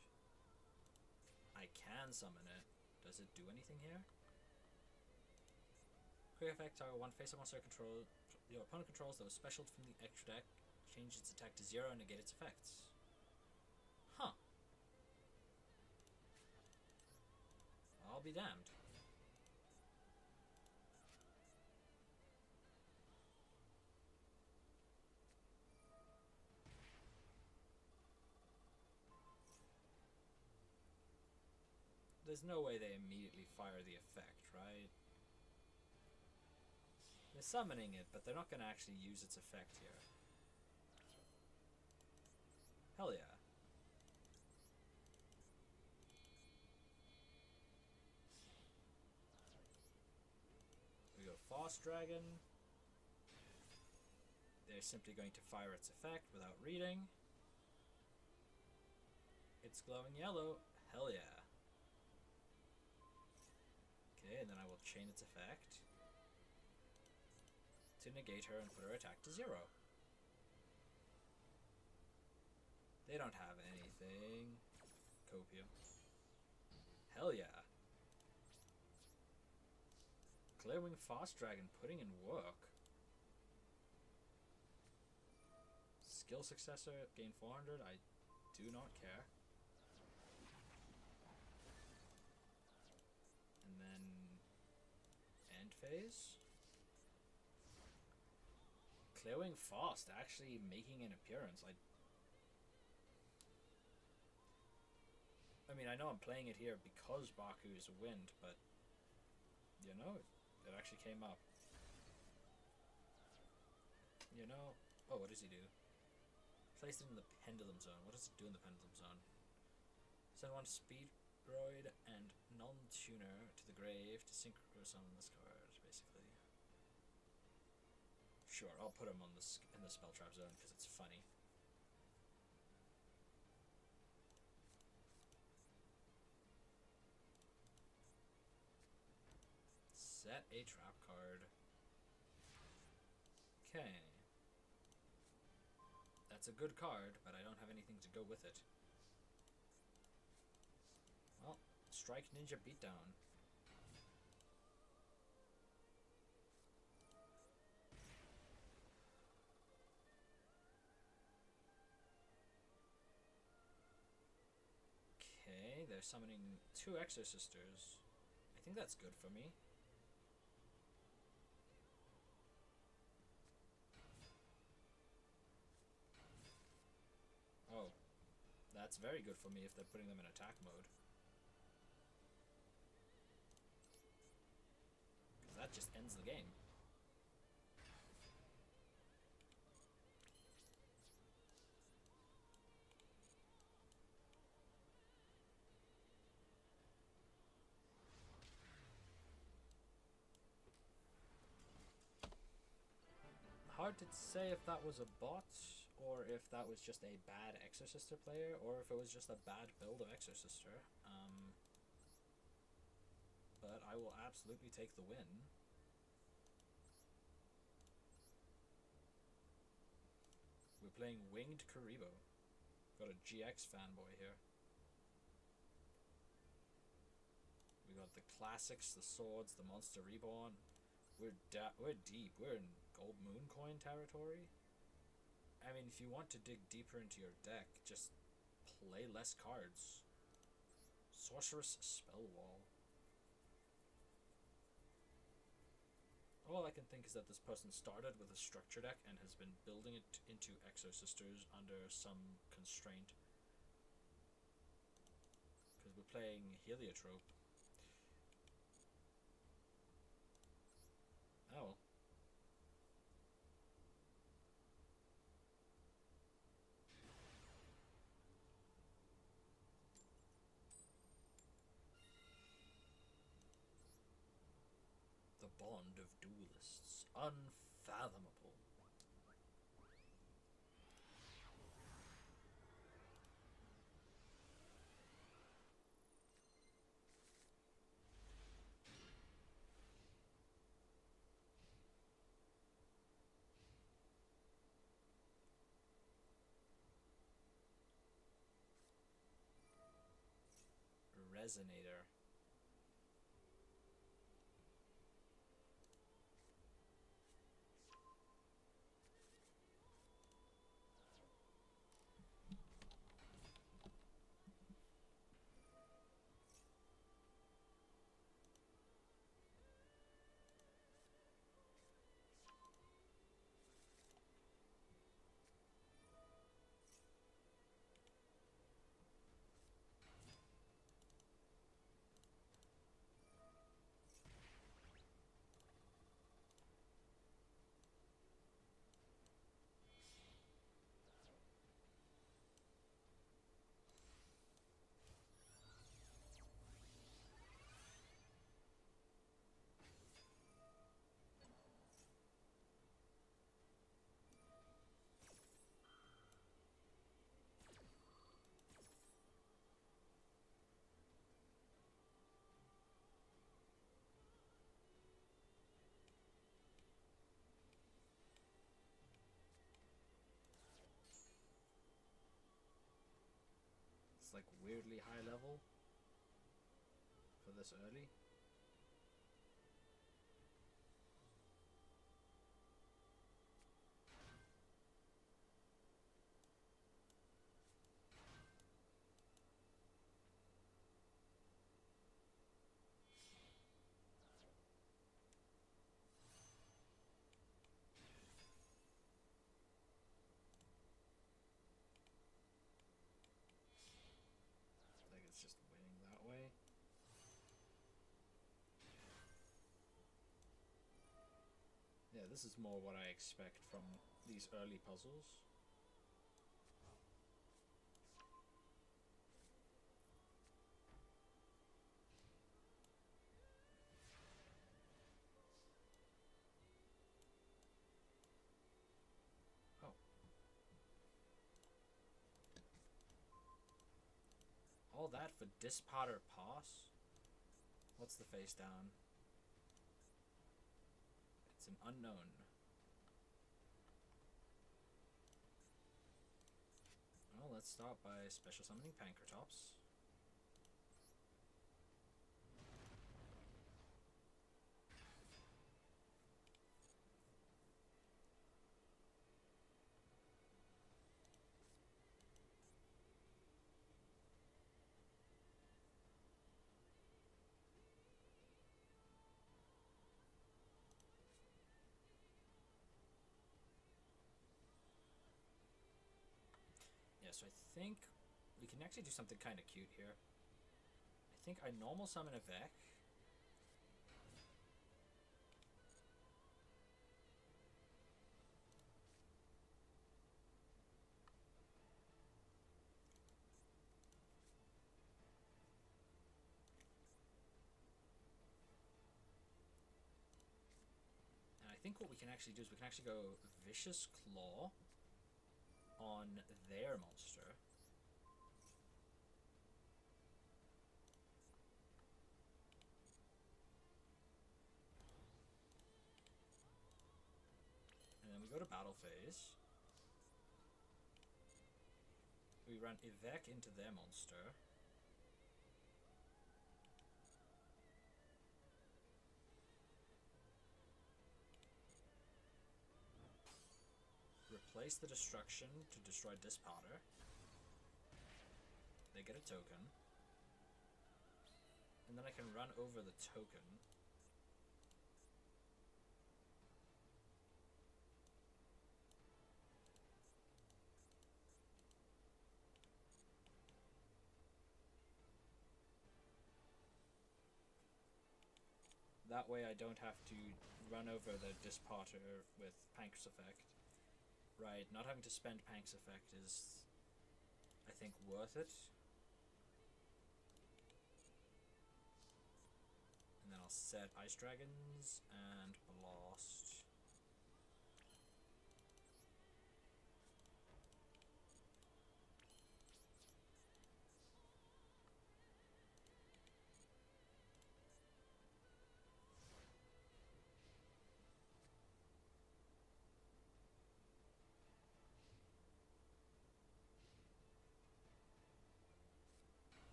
I can summon it. Does it do anything here? Quick effect, target one face-up monster control. Your opponent controls that was special from the extra deck. Change its attack to 0 and negate its effects. Huh. I'll be damned. There's no way they immediately fire the effect, right? They're summoning it, but they're not going to actually use its effect here. Hell yeah. We go Fast Dragon. They're simply going to fire its effect without reading. It's glowing yellow. Hell yeah. Okay, and then I will chain its effect to negate her and put her attack to 0. They don't have anything. Copium. Hell yeah. Glowing Fast Dragon putting in work. Skill successor, gain 400. I do not care. And then end phase. Glowing Fast actually making an appearance. I mean, I know I'm playing it here because Baku is a wind, but you know, it actually came up. You know, oh, what does he do? Place it in the Pendulum Zone. What does it do in the Pendulum Zone? Send one Speedroid and non-tuner to the grave to synchro summon this card, basically. Sure, I'll put him on in the Spell Trap Zone because it's funny. Set a trap card. Okay. That's a good card, but I don't have anything to go with it. Well, Strike Ninja Beatdown. Okay, they're summoning 2 Exorcisters. I think that's good for me. Oh, that's very good for me if they're putting them in attack mode. that just ends the game. Hard to say if that was a bot, or if that was just a bad Exorcister player, or if it was just a bad build of Exorcister. But I will absolutely take the win. We're playing Winged Karibo. Got a GX fanboy here. We got the classics, the swords, the Monster Reborn. We're deep. We're in Gold Moon Coin territory. I mean, if you want to dig deeper into your deck, just play less cards. Sorceress Spell Wall. All I can think is that this person started with a structure deck and has been building it into Exorcisters under some constraint. Because we're playing Heliotrope. Oh. The bond of duelists. Unfathomable. Resonator. Like weirdly high level for this early. Just winning that way. Yeah, this is more what I expect from these early puzzles. Oh. All that for Dispotter Pass? What's the face down? It's an unknown. Well, let's start by special summoning Pankratops. So I think we can actually do something kind of cute here. I think I normal summon a Vec. think what we can actually do is we can actually go Vicious Claw on their monster. And then we go to battle phase. We run Evac into their monster. Replace the destruction to destroy Dispotter. They get a token. And then I can run over the token. That way I don't have to run over the Dispotter with Pank's effect. Right, not having to spend Pank's effect is, I think, worth it. And then I'll set Ice Dragons and Blast.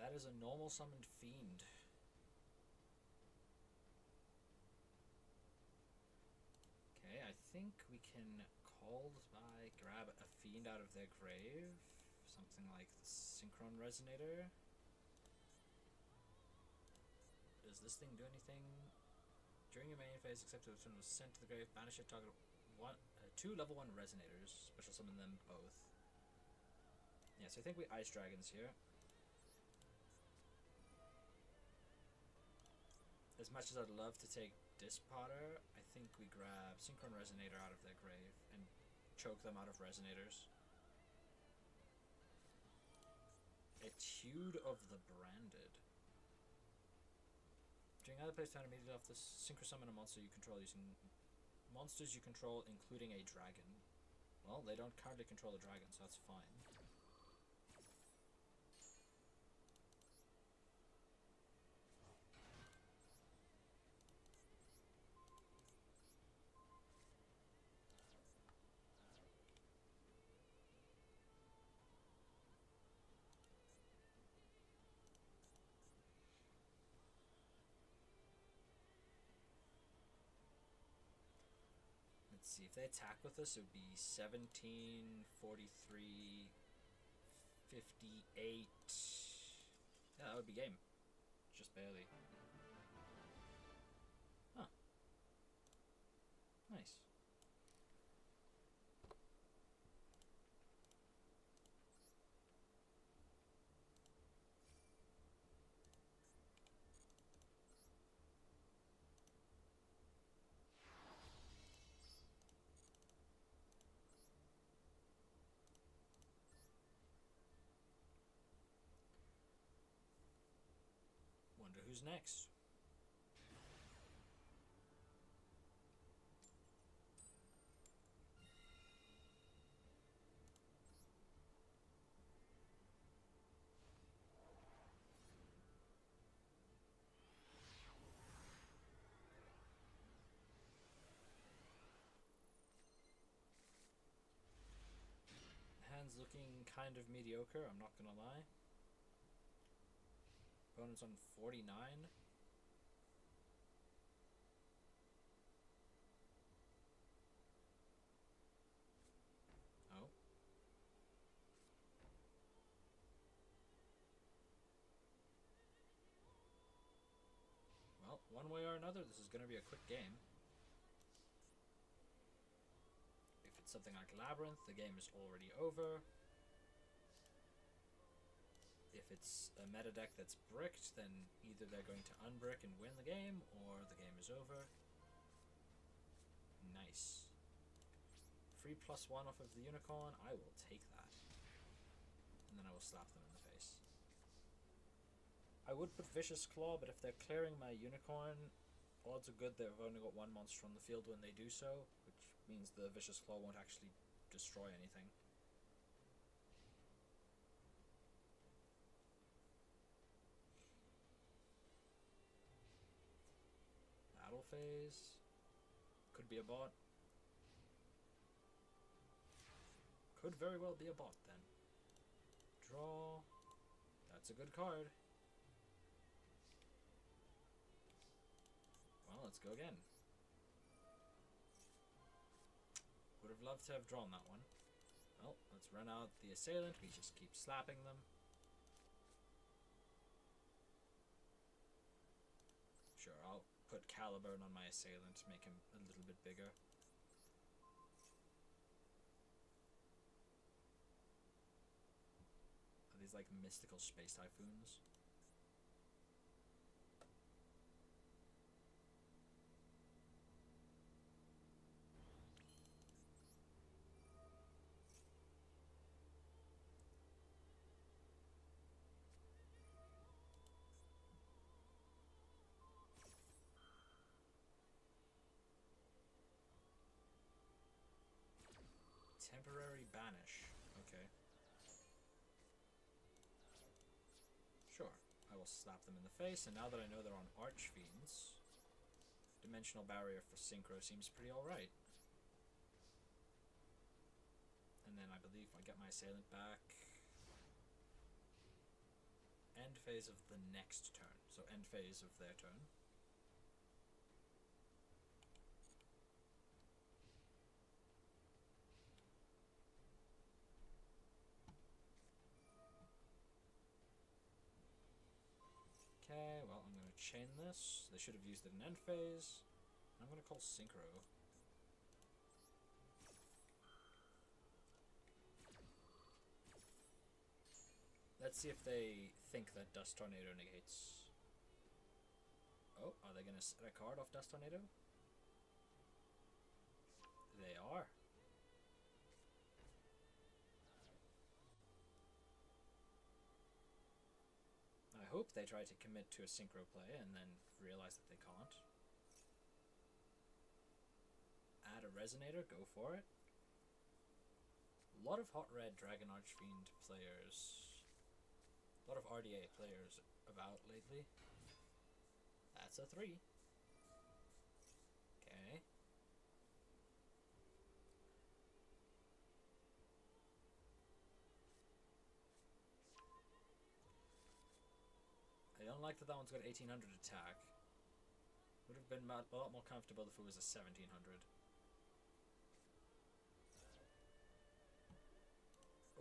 That is a normal summoned fiend. Okay, I think we can call by grab a fiend out of their grave. Something like the Synchron Resonator. Does this thing do anything? During your main phase, except if it was sent to the grave, banish your target two level 1 Resonators. Special summon them both. Yeah, so I think we Ice Dragons here. As much as I'd love to take Dispotter, I think we grab Synchron Resonator out of their grave and choke them out of Resonators. Etude of the Branded. During either place turn immediately off this, synchro summon a monster you control using monsters you control, including a dragon. Well, they don't currently control a dragon, so that's fine. Let's see, if they attack with us, it would be 17, 43, 58. Yeah, that would be game. Just barely. Huh. Nice. Wonder who's next. Hand's looking kind of mediocre, I'm not gonna lie. Opponent's on 49. Oh. Well, one way or another, this is gonna be a quick game. If it's something like Labyrinth, the game is already over. If it's a meta deck that's bricked, then either they're going to unbrick and win the game, or the game is over. Nice. Free +1 off of the Unicorn, I will take that. And then I will slap them in the face. I I would put Vicious Claw, but if they're clearing my Unicorn, odds are good they've only got one monster on the field when they do so, which means the Vicious Claw won't actually destroy anything. Battle phase. Could be a bot. Could very well be a bot then. Draw. That's a good card. Well, let's go again. Would have loved to have drawn that one. Well, let's run out the assailant. We just keep slapping them. Sure, I'll put Caliburn on my assailant to make him a little bit bigger. Are these like mystical space typhoons? Temporary banish. Okay. Sure. I will slap them in the face, and now that I know they're on Archfiends, Dimensional Barrier for Synchro seems pretty alright. And then I believe I get my assailant back. End phase of the next turn. So end phase of their turn. Okay, well, I'm going to chain this. They should have used it in end phase. I'm going to call Synchro. Let's see if they think that Dust Tornado negates. Oh, are they going to set a card off Dust Tornado? They are. I hope they try to commit to a synchro play and then realize that they can't. Add a Resonator, go for it. A lot of Hot Red Dragon Archfiend players, a lot of RDA players about lately. That's a 3. Okay. I don't like that one's got 1800 attack. Would have been a lot more comfortable if it was a 1700.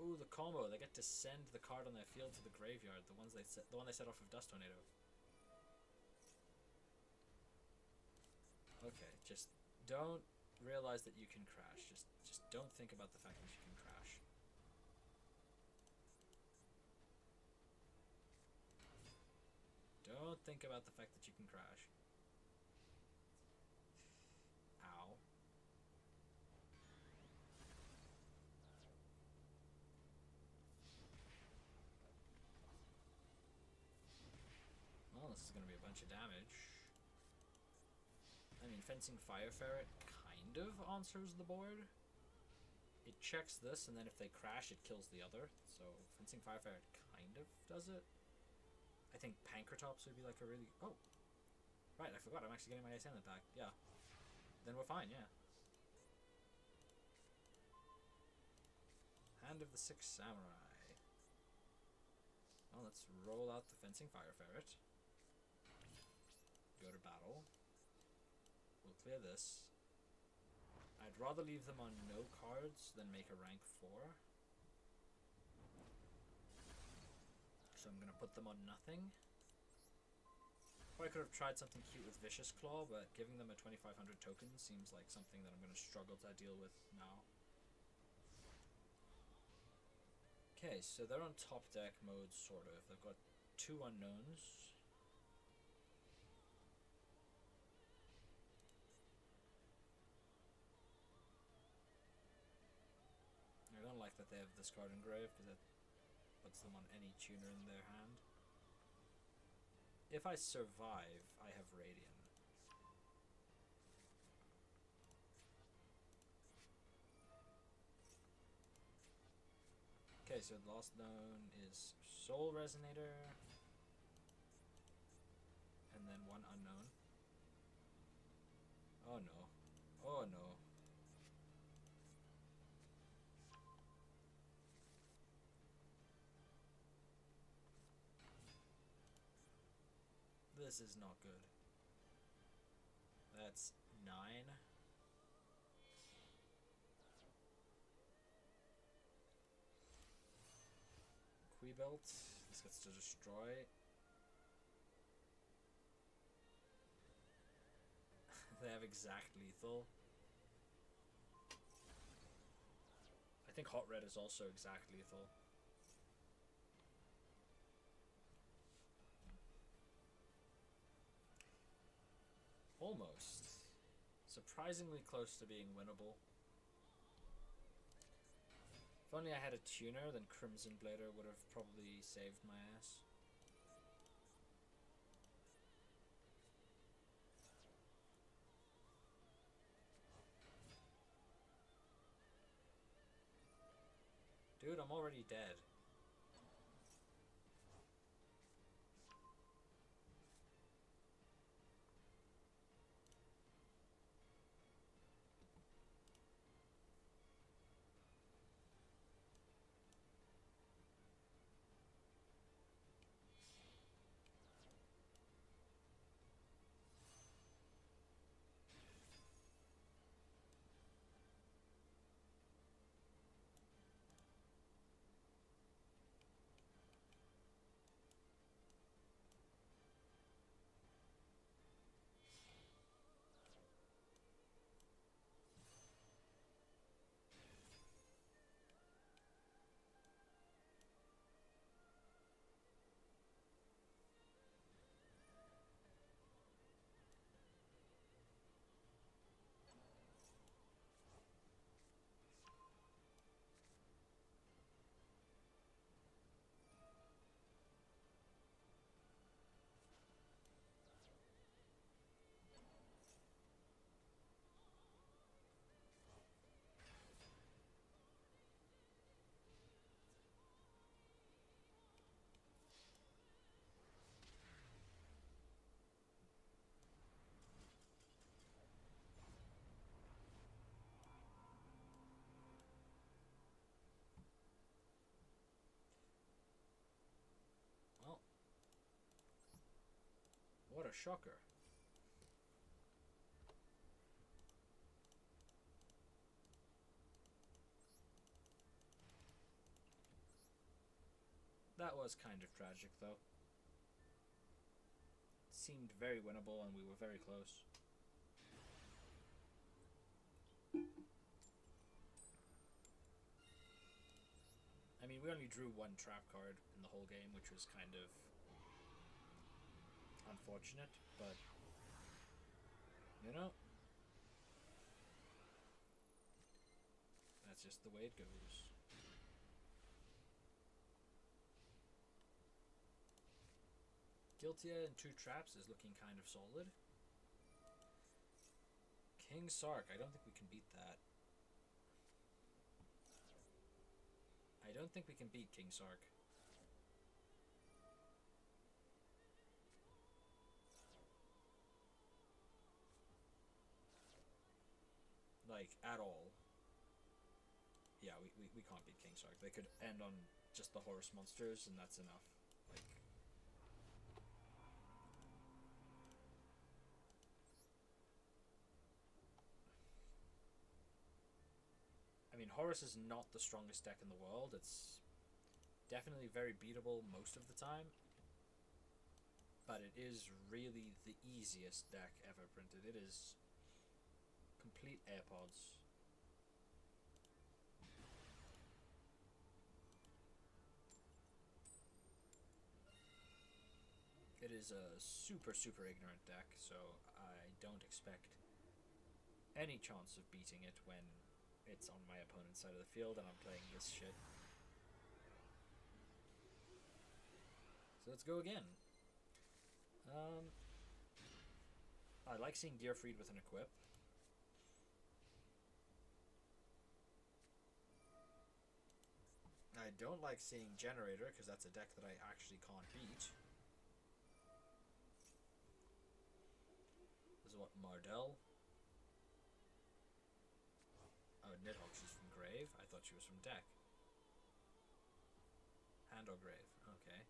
Oh, the combo! They get to send the card on their field to the graveyard. The one they set off of Dust Tornado. Okay, just don't realize that you can crash. Just don't think about the fact that you can crash. Don't think about the fact that you can crash. Ow. Well, this is going to be a bunch of damage. I mean, Fencing Fire Ferret kind of answers the board. It checks this, and then if they crash, it kills the other. So, Fencing Fire Ferret kind of does it. I think Pankratops would be like a really... Oh! Right, I forgot. I'm actually getting my assailant back. Yeah. Then we're fine, yeah. Hand of the Six Samurai. Well, let's roll out the Fencing Fire Ferret. Go to battle. We'll clear this. I'd rather leave them on no cards than make a rank 4. So I'm going to put them on nothing. I could have tried something cute with Vicious Claw, but giving them a 2500 token seems like something that I'm going to struggle to deal with now. Okay, so they're on top deck mode, sort of. They've got 2 unknowns. I don't like that they have this card engraved, because it puts them on any tuner in their hand. if I survive, I have Radiant. Okay, so the last known is Soul Resonator, and then one unknown. Oh no. Oh no. This is not good. That's 9. Quibelt. This gets to destroy. They have exact lethal. I think Hot Red is also exact lethal. Almost. Surprisingly close to being winnable. If only I had a tuner, then Crimson Blader would have probably saved my ass. Dude, I'm already dead. Well, what a shocker. That was kind of tragic, though. Seemed very winnable, and we were very close. I mean, we only drew one trap card in the whole game, which was kind of unfortunate, but, you know, that's just the way it goes. Guiltia and 2 traps is looking kind of solid. King Sark, I don't think we can beat that. I don't think we can beat King Sark. Like, at all. Yeah, we can't beat King Sark. They could end on just the Horus monsters, and that's enough. Like, I mean, Horus is not the strongest deck in the world. It's definitely very beatable most of the time, but it is really the easiest deck ever printed. It is complete AirPods. It is a super, super ignorant deck, so I don't expect any chance of beating it when it's on my opponent's side of the field and I'm playing this shit. So let's go again. I like seeing Gearfried with an equip. I don't like seeing Generator, because that's a deck that I actually can't beat. This is what, Mardell? Oh, Nidhogg, she's from Grave? I thought she was from deck. Hand or Grave, okay.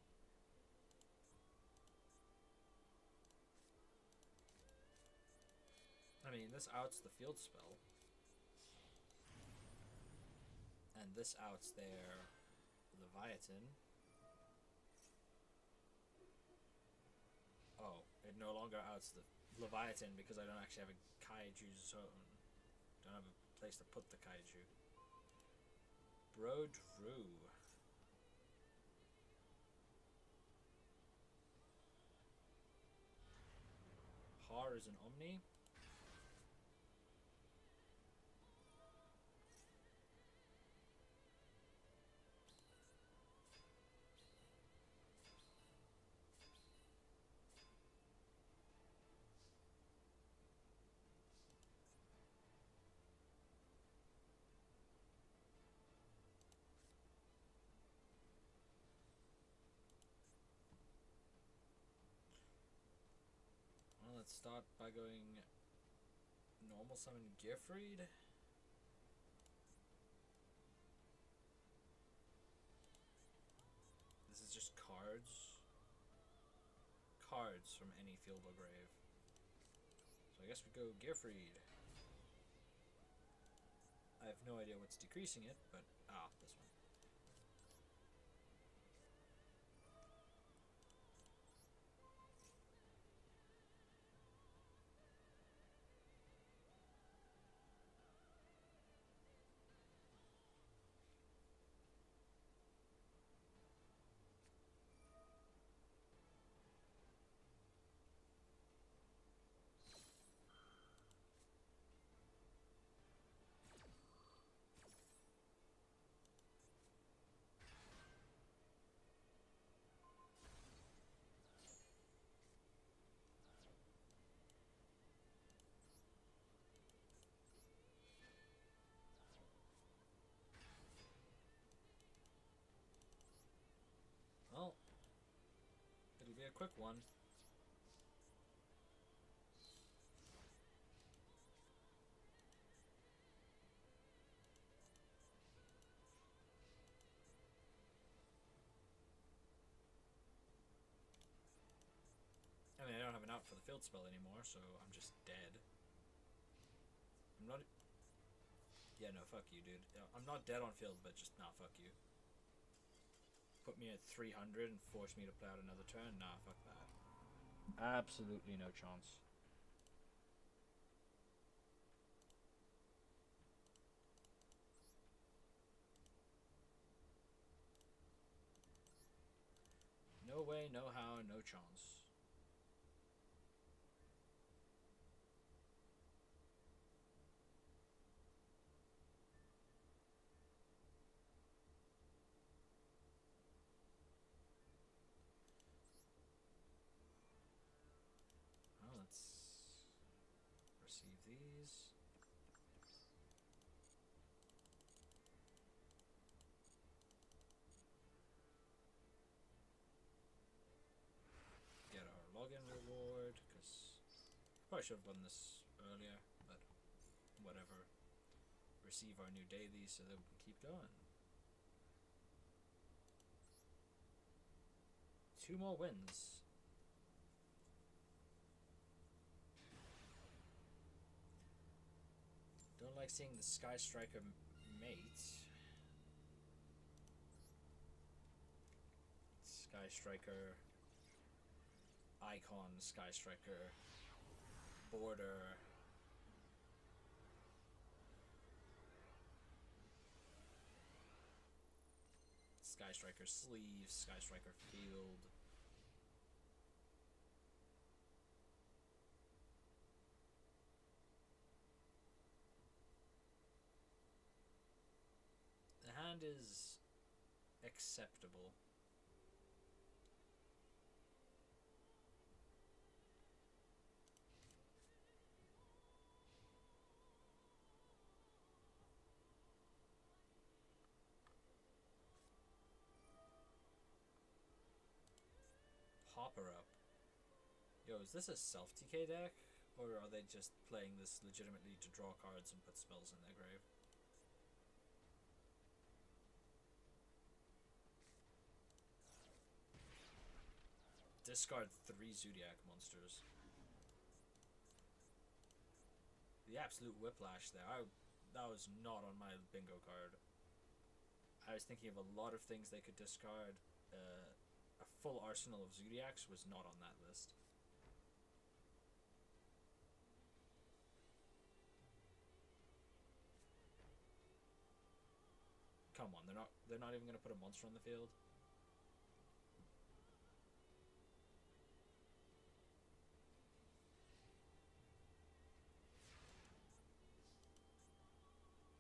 I mean, this outs the field spell. And this outs their Leviathan. Oh, it no longer outs the Leviathan because I don't actually have a Kaiju zone. Don't have a place to put the Kaiju. Bro Drew. Har is an Omni. Well, let's start by going normal summon Gearfried. This is just cards. Cards from any field or grave. So I guess we go Gearfried. I have no idea what's decreasing it, but this one. Well, it'll be a quick one. I mean, I don't have an out for the field spell anymore, so I'm just dead. I'm not... Yeah, no, fuck you, dude. I'm not dead on field, but just, nah, fuck you. Put me at 300 and force me to play out another turn? Nah, fuck that. Absolutely no chance. No way, no how, no chance. Well, let's receive these. Get our login reward, because probably should have done this earlier, but whatever. Receive our new dailies so that we can keep going. 2 more wins. Don't like seeing the Sky Striker mate. Sky Striker, Icon, Sky Striker, Border. Sky Striker Sleeves, Sky Striker Field. The hand is acceptable. Hopper up. Yo, is this a self-TK deck? Or are they just playing this legitimately to draw cards and put spells in their grave? Discard 3 Zodiac monsters. The absolute whiplash there. That was not on my bingo card. I was thinking of a lot of things they could discard. A full arsenal of Zodiacs was not on that list. Come on, they're not even gonna put a monster on the field.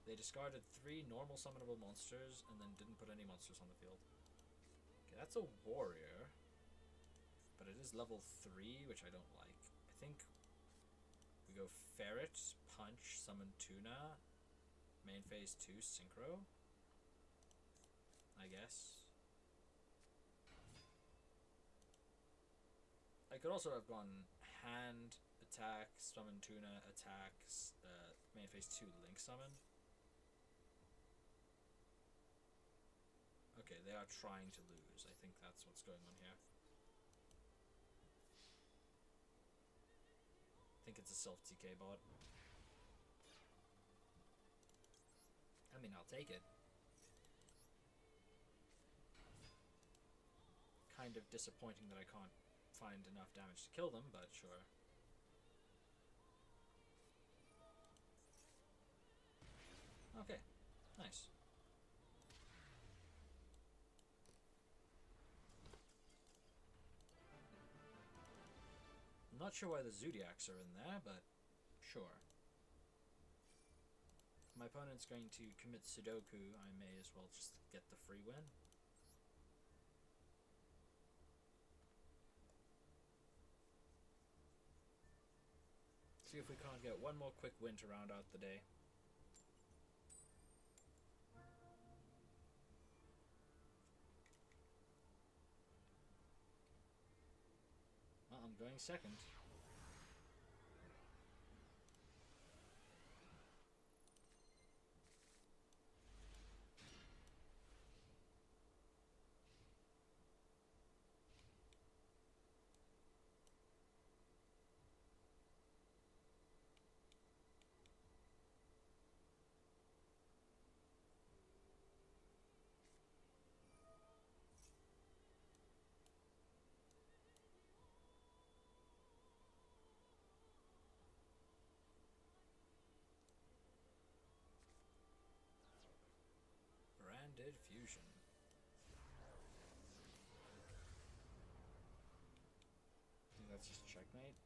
They discarded 3 normal summonable monsters and then didn't put any monsters on the field. Okay, that's a warrior. But it is level 3, which I don't like. I think we go Ferret, Punch, Summon Tuna, main phase 2, Synchro. I guess. I could also have gone Hand, Attack, Summon Tuna, Attacks, main phase 2, Link Summon. Okay, they are trying to lose. I think that's what's going on here. I think it's a self-TK bot. I mean, I'll take it. Kind of disappointing that I can't find enough damage to kill them, but sure. Okay, nice. I'm not sure why the Zodiacs are in there, but sure. If my opponent's going to commit Sudoku, I may as well just get the free win. See if we can't get one more quick win to round out the day. Well, I'm going second. Branded Fusion. I think that's just checkmate.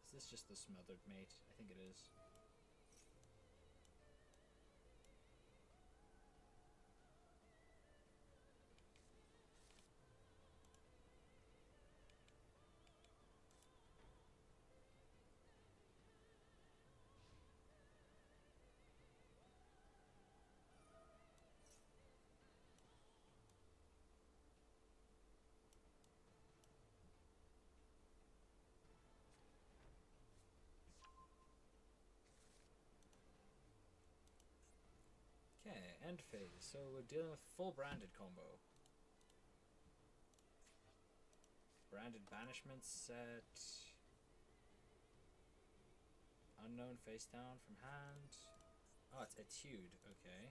Is this just the smothered mate? I think it is. end phase. So we're dealing with full branded combo. Branded banishment set. Unknown face down from hand. Oh, it's Etude. Okay.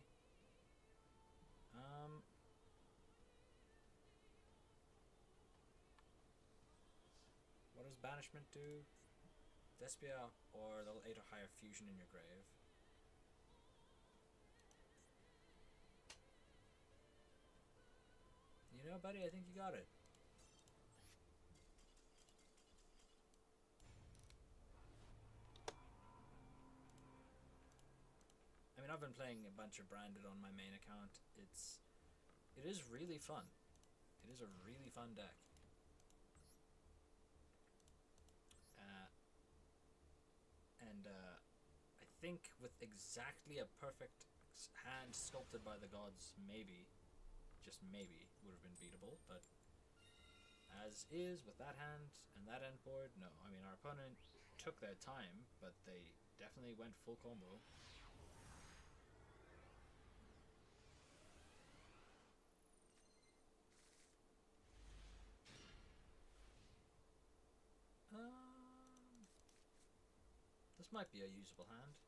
What does banishment do? Despia or level 8 or higher fusion in your grave. You know, buddy, I think you got it. I mean, I've been playing a bunch of branded on my main account. It is really fun. It is a really fun deck. I think with exactly a perfect hand sculpted by the gods, maybe, just maybe, would have been beatable. But as is with that hand and that end board, no. I mean, our opponent took their time, but they definitely went full combo. This might be a usable hand.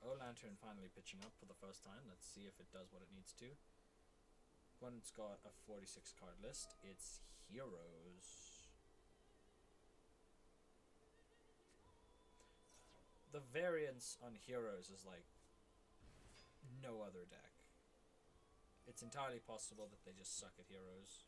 O Lantern finally pitching up for the first time. Let's see if it does what it needs to. Opponent's got a 46 card list. It's Heroes. The variance on Heroes is like no other deck. It's entirely possible that they just suck at Heroes.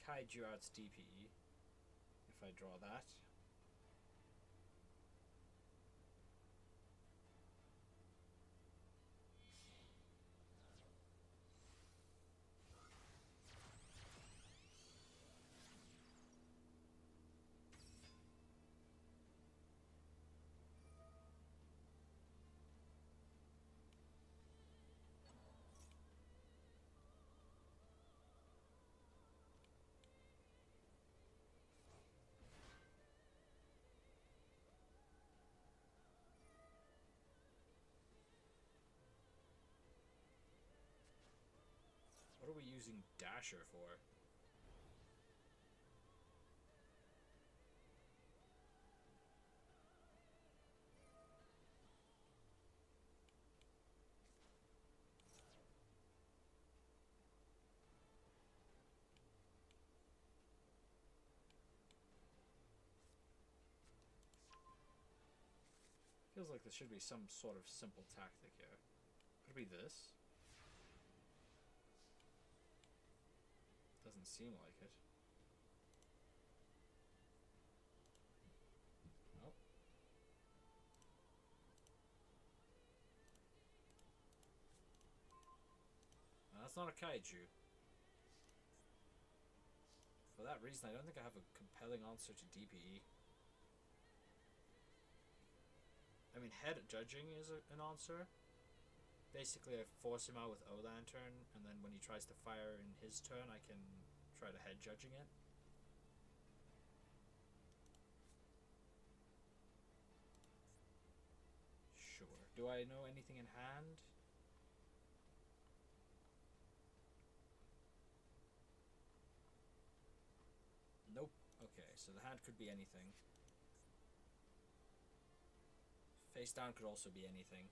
Kaiju Arts DPE, if I draw that. What are we using Dasher for? Feels like there should be some sort of simple tactic here. Could it be this? Doesn't seem like it. Nope. That's not a kaiju. For that reason, I don't think I have a compelling answer to DPE. I mean, head judging is an answer. Basically, I force him out with O Lantern, and then when he tries to fire in his turn, I can try to head judging it. Sure. Do I know anything in hand? so the hand could be anything. Face down could also be anything.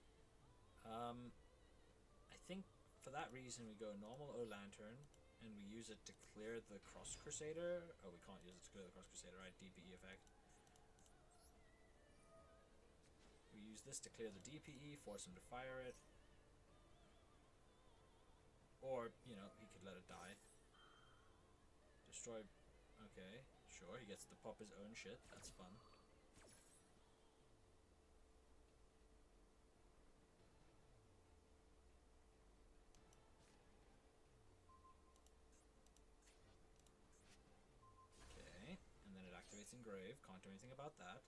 I think for that reason we go normal O Lantern, and we use it to clear the Cross Crusader. Oh, we can't use it to clear the Cross Crusader, right? DPE effect. We use this to clear the DPE, force him to fire it. Or, you know, he could let it die. Destroy... Okay, sure, he gets to pop his own shit. That's fun. Okay, and then it activates Engrave. Can't do anything about that.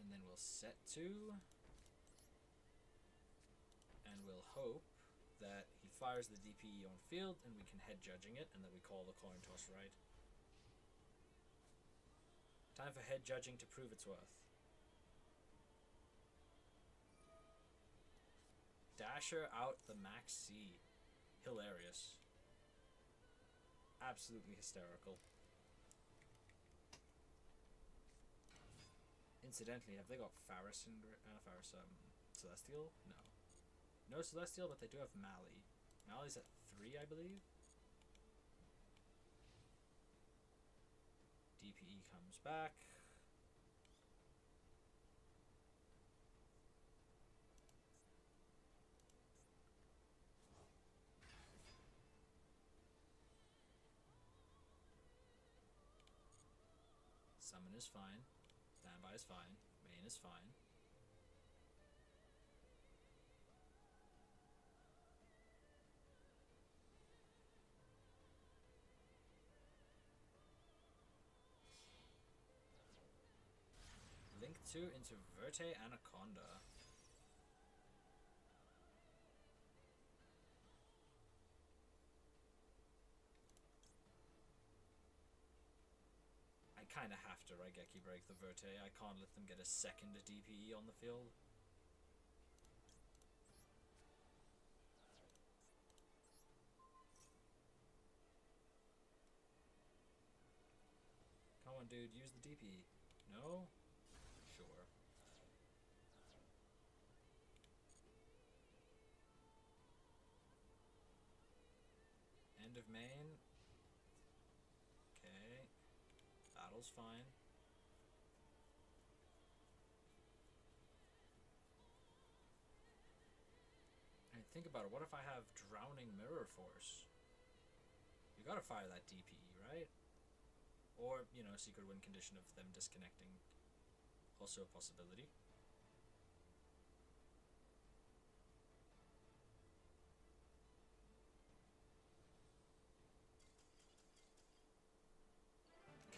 And then we'll set to... and we'll hope that he fires the DPE on field and we can head judging it, and then we call the coin toss right. Time for head judging to prove its worth. Dasher out the Max C. Hilarious. Absolutely hysterical. Incidentally, have they got Faris and Celestial? No. No Celestial, but they do have Mali. Mali's at 3, I believe. DPE comes back. Summon is fine. Standby is fine. Main is fine. Link 2 into Verte Anaconda. I kinda have to Raigeki break the Verte. I can't let them get a second DPE on the field. Come on, dude, use the DPE. No? Sure. End of main. Okay. Battle's fine. And think about it, what if I have Drowning Mirror Force? You gotta fire that DPE, right? Or, you know, secret win condition of them disconnecting. Also a possibility.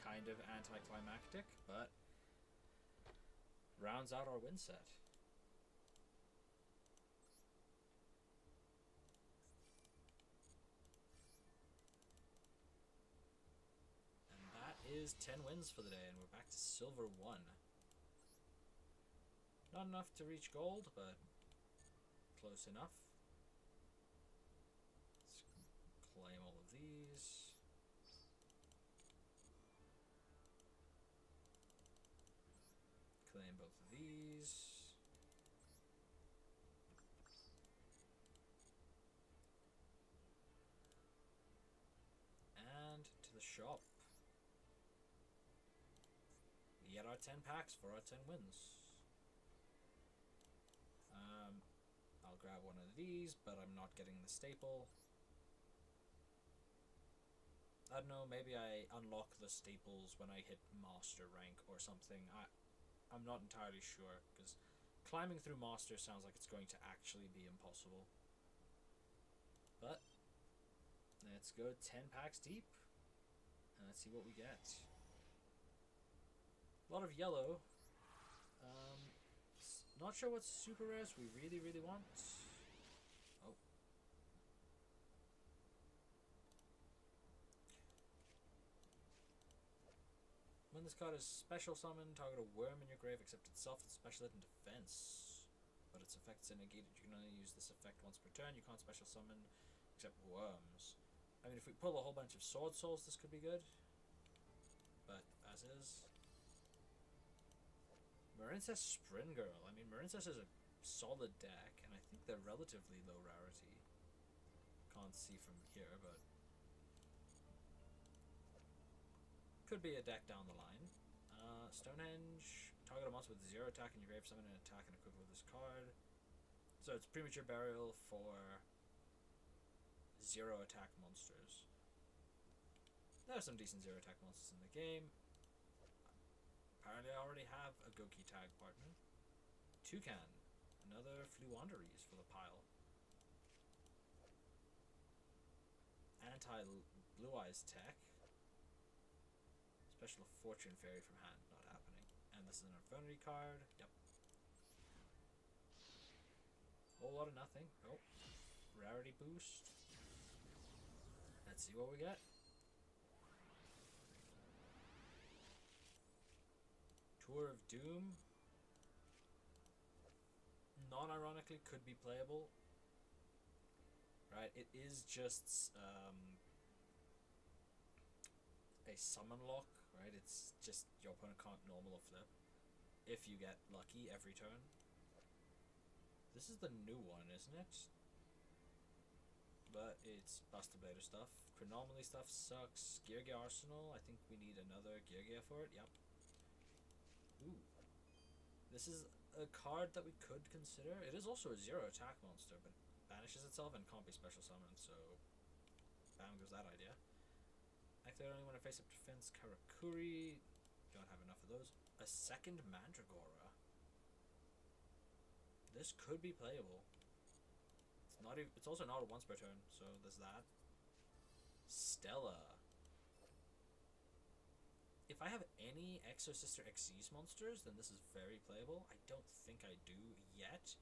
Kind of anticlimactic, but rounds out our win set. And that is 10 wins for the day, and we're back to silver 1. Not enough to reach gold, but close enough. Let's claim all of these. Claim both of these. And to the shop. We get our 10 packs for our 10 wins. I'll grab one of these, but I'm not getting the staple. I don't know, maybe I unlock the staples when I hit master rank or something. I'm not entirely sure, because climbing through master sounds like it's going to actually be impossible. But let's go 10 packs deep, and let's see what we get. A lot of yellow. Not sure what super rares we really, really want. Oh. When this card is special summoned, target a worm in your grave except itself its special hit and defense, but its effect effects are negated. You can only use this effect once per turn. You can't special summon except worms. I mean, if we pull a whole bunch of sword souls, this could be good. But as is. Marincess Spring Girl. I mean, Marincess is a solid deck, and I think they're relatively low rarity. Can't see from here, but could be a deck down the line. Stonehenge. Target a monster with 0 attack and you grave summon an attack and equip with this card. So it's Premature Burial for 0 attack monsters. There are some decent 0 attack monsters in the game. Apparently I already have a Goki tag partner. Toucan. Another Fluwanderies for the pile. Anti-Blue Eyes tech. Special Fortune Fairy from hand. Not happening. And this is an Infernity card. Yep. Whole lot of nothing. Oh. Rarity boost. Let's see what we get. Tour of Doom. Non-ironically could be playable. Right, it is just a summon lock, right? It's just your opponent can't normal or flip if you get lucky every turn. This is the new one, isn't it? But it's Buster Blader stuff. Chronomaly stuff sucks. Yugioh Arsenal, I think we need another Yugioh for it. Yep. Ooh. This is a card that we could consider. It is also a 0 attack monster, but banishes itself and can't be special summoned, so bam goes that idea. Activate only when I face up defense. Karakuri. Don't have enough of those. A second Mandragora. This could be playable. It's not even, it's also not a once per turn, so there's that. Stella. If I have any Exorcist or Xyz monsters, then this is very playable. I don't think I do yet.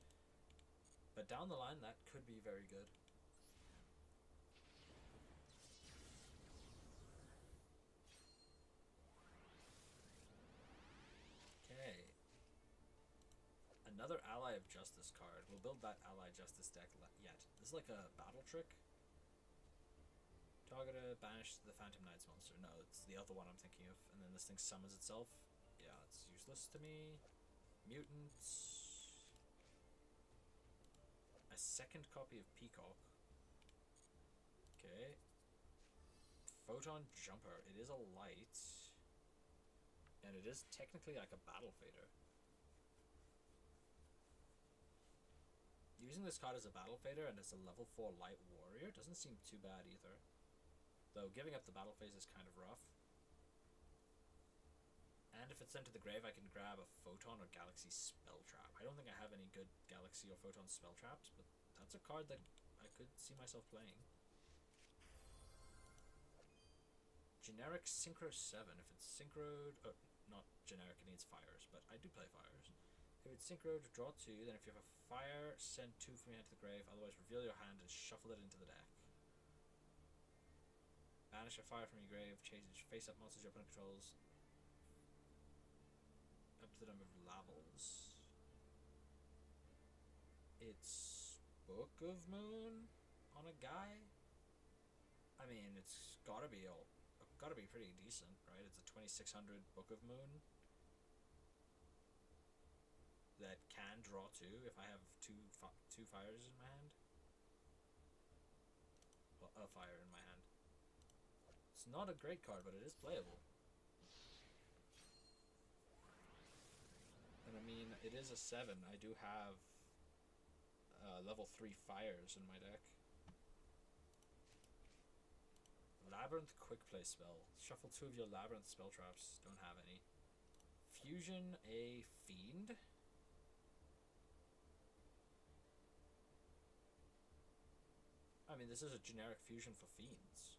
But down the line, that could be very good. Okay. Another Ally of Justice card. We'll build that Ally Justice deck yet. This is like a battle trick. Target a banish the Phantom Knights monster. No, it's the other one I'm thinking of. And then this thing summons itself. Yeah, it's useless to me. Mutants. A second copy of Peacock. Okay. Photon Jumper. It is a light. And it is technically like a battle fader. Using this card as a battle fader and as a level 4 light warrior doesn't seem too bad either. Though giving up the battle phase is kind of rough. And if it's sent to the grave, I can grab a Photon or Galaxy Spell Trap. I don't think I have any good Galaxy or Photon Spell Traps, but that's a card that I could see myself playing. Generic Synchro 7. If it's synchroed... Oh, not generic, it needs fires, but I do play fires. If it's synchroed, draw 2, then if you have a fire, send 2 from your hand to the grave, otherwise reveal your hand and shuffle it into the deck. Banish a fire from your grave, change face-up monsters your opponent controls up to the number of levels. It's Book of Moon on a guy. I mean, it's gotta be pretty decent, right? It's a 2600 Book of Moon that can draw 2 if I have two fires in my hand. Well, a fire in my hand. It's not a great card, but it is playable. And I mean, it is a 7. I do have level 3 fires in my deck. Labyrinth Quick Play spell. Shuffle 2 of your Labyrinth spell traps. Don't have any. Fusion a Fiend. I mean, this is a generic fusion for fiends.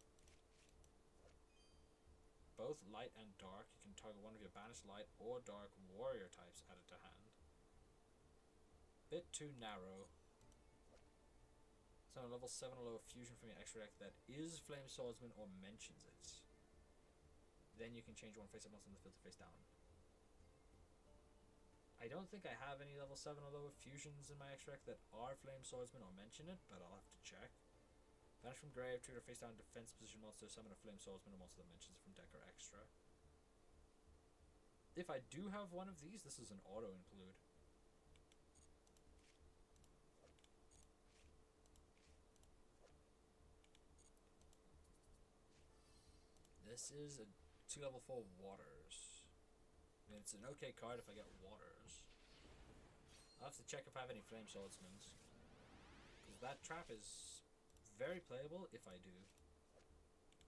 Both light and dark. You can target one of your banished light or dark warrior types added to hand. Bit too narrow. So a level 7 or lower fusion from your extra deck that is Flame Swordsman or mentions it. Then you can change one face-up monster in the field to face down. I don't think I have any level 7 or lower fusions in my extra deck that are Flame Swordsman or mention it, but I'll have to check. Vanish from grave, trigger face down defense position monster, summon a Flame Swordsman, a monster that mentions it from deck or extra. If I do have one of these, this is an auto include. This is a 2 level 4 Waters. I mean, it's an okay card if I get Waters. I'll have to check if I have any Flame Swordsmans. Because that trap is very playable if I do.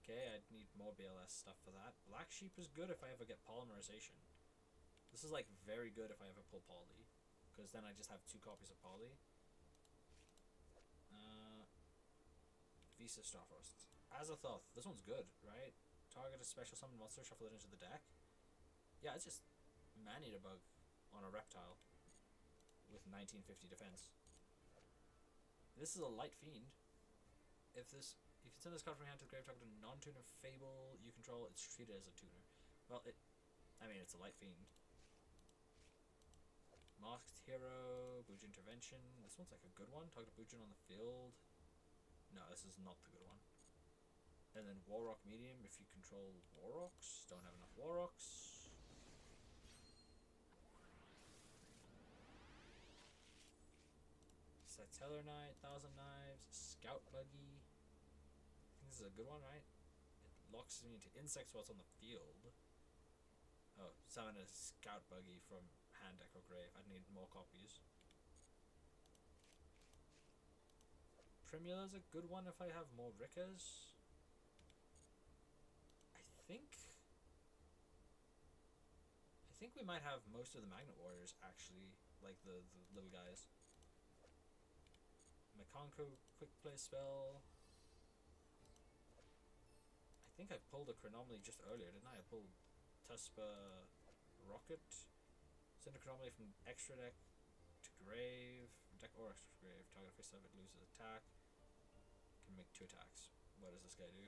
Okay, I'd need more BLS stuff for that. Black Sheep is good if I ever get Polymerization. This is like very good if I ever pull Poly. Because then I just have 2 copies of Poly. Visa Starfrost. Azathoth. This one's good, right? Target a special summon monster, shuffle it into the deck. Yeah, it's just Man-Eater Bug on a reptile with 1950 defense. This is a light fiend. If you can send this card from your hand to the grave, target a non-tuner Fable you control, it's treated as a tuner. Well, I mean, it's a light fiend. Masked Hero, Bujin Intervention. This one's like a good one. Target a Bujin on the field. No, this is not the good one. And then Warrock Medium if you control Warrocks. Don't have enough Warrocks. Satellar Knight, Thousand Knives, Scout Buggy. I think this is a good one, right? It locks me into insects while it's on the field. Oh, summon a Scout Buggy from hand, deck, or grave. I'd need more copies. Primula's a good one if I have more Rickas. I think we might have most of the Magnet Warriors actually, like the little guys. Mekonko quick play spell. I think I pulled a Chronomaly just earlier, didn't I? I pulled Tuspa Rocket. Send a Chronomaly from extra deck to grave. Deck or extra grave. Target face of it loses attack. Can make 2 attacks. What does this guy do?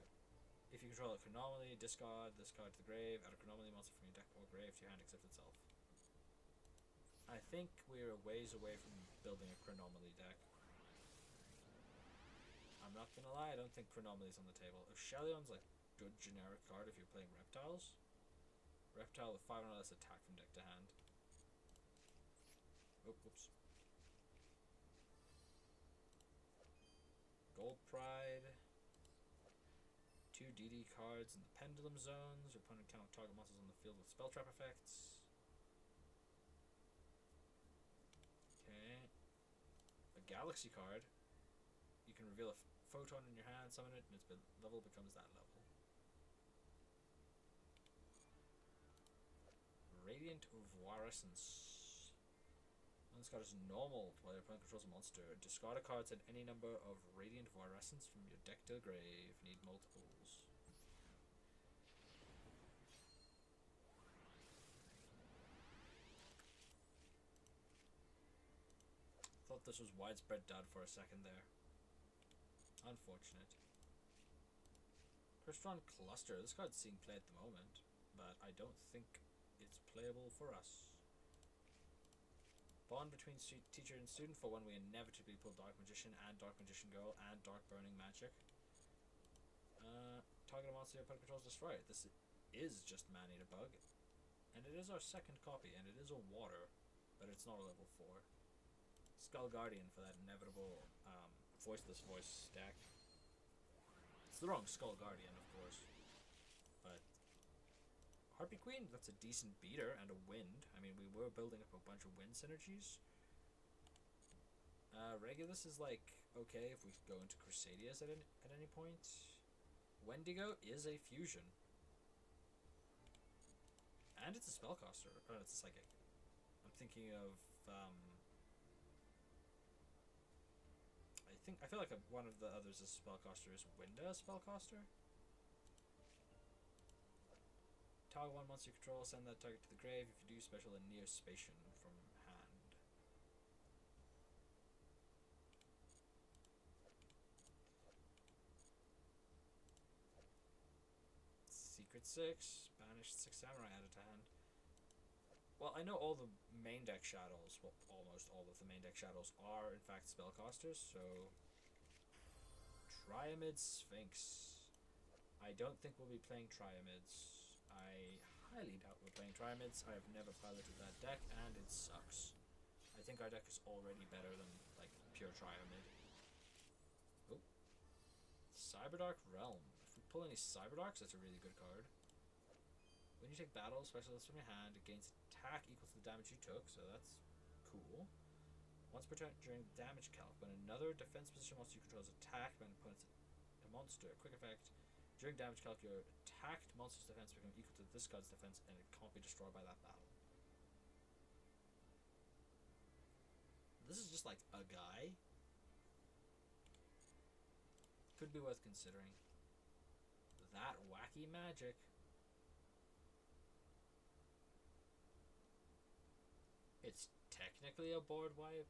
If you control a Chronomaly, discard this card to the grave, add a Chronomaly monster from your deck or grave to your hand except itself. I think we're a ways away from building a Chronomaly deck. I'm not gonna lie, I don't think Chronomaly's on the table. Oshellion's like good generic card if you're playing reptiles. Reptile with 5 or less attack from deck to hand. Oh, whoops. Gold Pride. 2 DD cards in the Pendulum Zones. Your opponent cannot target monsters on the field with spell trap effects. Okay. A Galaxy card. You can reveal a photon in your hand, summon it, and its level becomes that level. Radiant Voirescence. This card is normal while your opponent controls a monster. Discard a card, send any number of Radiant Voirescence from your deck to the grave. Need multiples. Thought this was widespread dud for a second there. Unfortunate. Crystron Cluster. This card's seeing play at the moment, but I don't think it's playable for us. Bond between teacher and student for when we inevitably pull Dark Magician and Dark Magician Girl and Dark Burning Magic. Target a monster your opponent controls, destroy it. This is just Man-Eater Bug, and it is our 2nd copy, and it is a water, but it's not a level 4. Skull Guardian for that inevitable voiceless voice stack. It's the wrong Skull Guardian, of course, but Harpy Queen, that's a decent beater, and a wind. I mean, we were building up a bunch of wind synergies. Regulus is like, okay if we go into Crusaders at any point. Wendigo is a fusion. And it's a spellcaster. Oh, it's a psychic. I'm thinking of, I feel like one of the others is spellcaster. Is Winda a spellcaster? Target 1 monster you control, send that target to the grave. If you do, special a Neospatian from hand. Secret 6, banished 6 samurai added to hand. Well, I know all the main deck shadows, well, almost all of the main deck shadows are, in fact, spellcasters, so... Triamid Sphinx. I don't think we'll be playing Triamids. I highly doubt we're playing Triamids. I have never piloted that deck, and it sucks. I think our deck is already better than, like, pure Triamid. Oh. Cyberdark Realm. If we pull any Cyberdarks, that's a really good card. When you take battle specialists from your hand, it gains attack equal to the damage you took, so that's cool. Once per turn during damage calc, when another defense position monster you control is attacked by an opponent's monster, quick effect. During damage calc, your attacked monster's defense becomes equal to this card's defense, and it can't be destroyed by that battle. This is just like a guy. Could be worth considering. That wacky magic. It's technically a board wipe.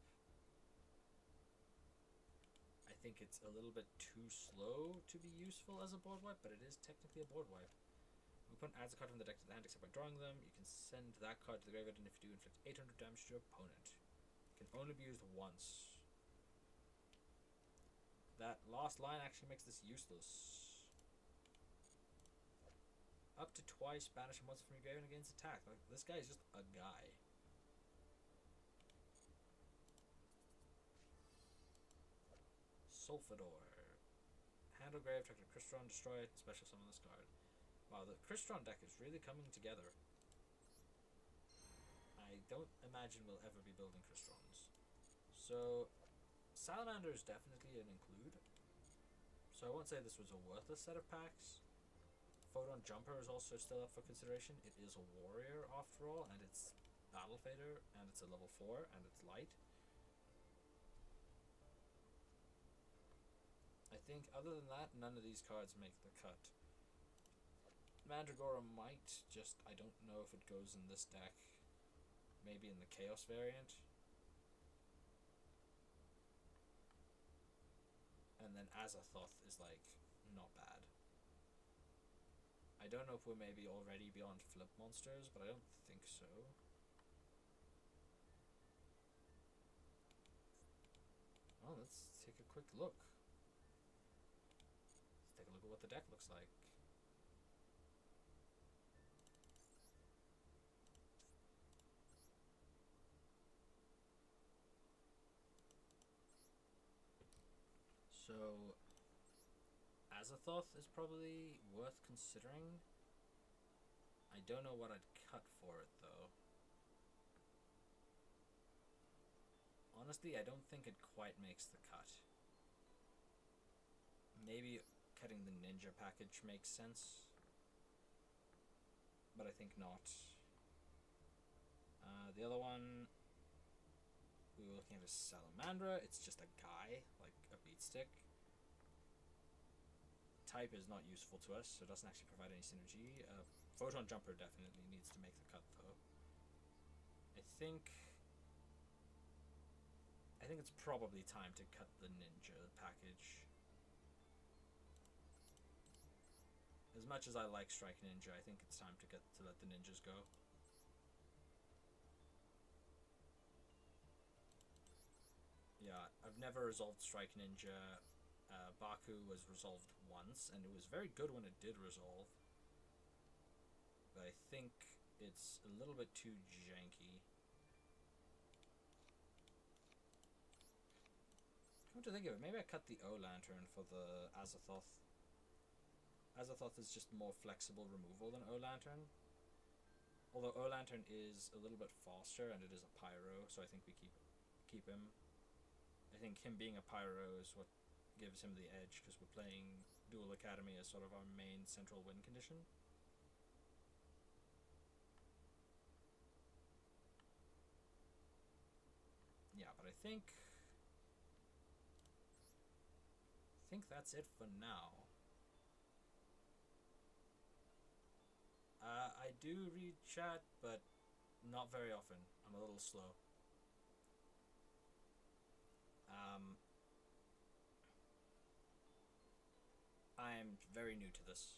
I think it's a little bit too slow to be useful as a board wipe, but it is technically a board wipe. When opponent adds a card from the deck to the hand except by drawing them, you can send that card to the graveyard, and if you do, inflict 800 damage to your opponent. It can only be used once. That last line actually makes this useless. Up to twice banish a monster from your graveyard and gains attack. Like, this guy is just a guy. Sulfador. Handle grave, track to Crystron, destroy it, special summon this card. Wow, the Crystron deck is really coming together. I don't imagine we'll ever be building Crystrons. So, Salamander is definitely an include. So I won't say this was a worthless set of packs. Photon Jumper is also still up for consideration. It is a warrior after all, and it's Battle Fader, and it's a level 4, and it's light. I think other than that, none of these cards make the cut. Mandragora might, just I don't know if it goes in this deck. Maybe in the Chaos variant. And then Azathoth is like not bad. I don't know if we're maybe already beyond flip monsters, but I don't think so. Well, let's take a quick look. Let's take a look at what the deck looks like. So, Azathoth is probably worth considering. I don't know what I'd cut for it, though. Honestly, I don't think it quite makes the cut. Maybe cutting the ninja package makes sense, but I think not. The other one, we were looking at a Salamandra. It's just a guy, like a beatstick. Type is not useful to us, so it doesn't actually provide any synergy. Photon Jumper definitely needs to make the cut, though. I think it's probably time to cut the ninja package. As much as I like Strike Ninja, I think it's time to let the ninjas go. Yeah, I've never resolved Strike Ninja. Baku was resolved once, and it was very good when it did resolve. But I think it's a little bit too janky. Come to think of it, maybe I cut the O-Lantern for the Azathoth. Azathoth is just more flexible removal than O-Lantern. Although O-Lantern is a little bit faster, and it is a Pyro, so I think we keep him. I think him being a Pyro is what gives him the edge, because we're playing Duel Academy as sort of our main central win condition. Yeah, but I think that's it for now. I do read chat, but not very often. I'm a little slow. I'm very new to this.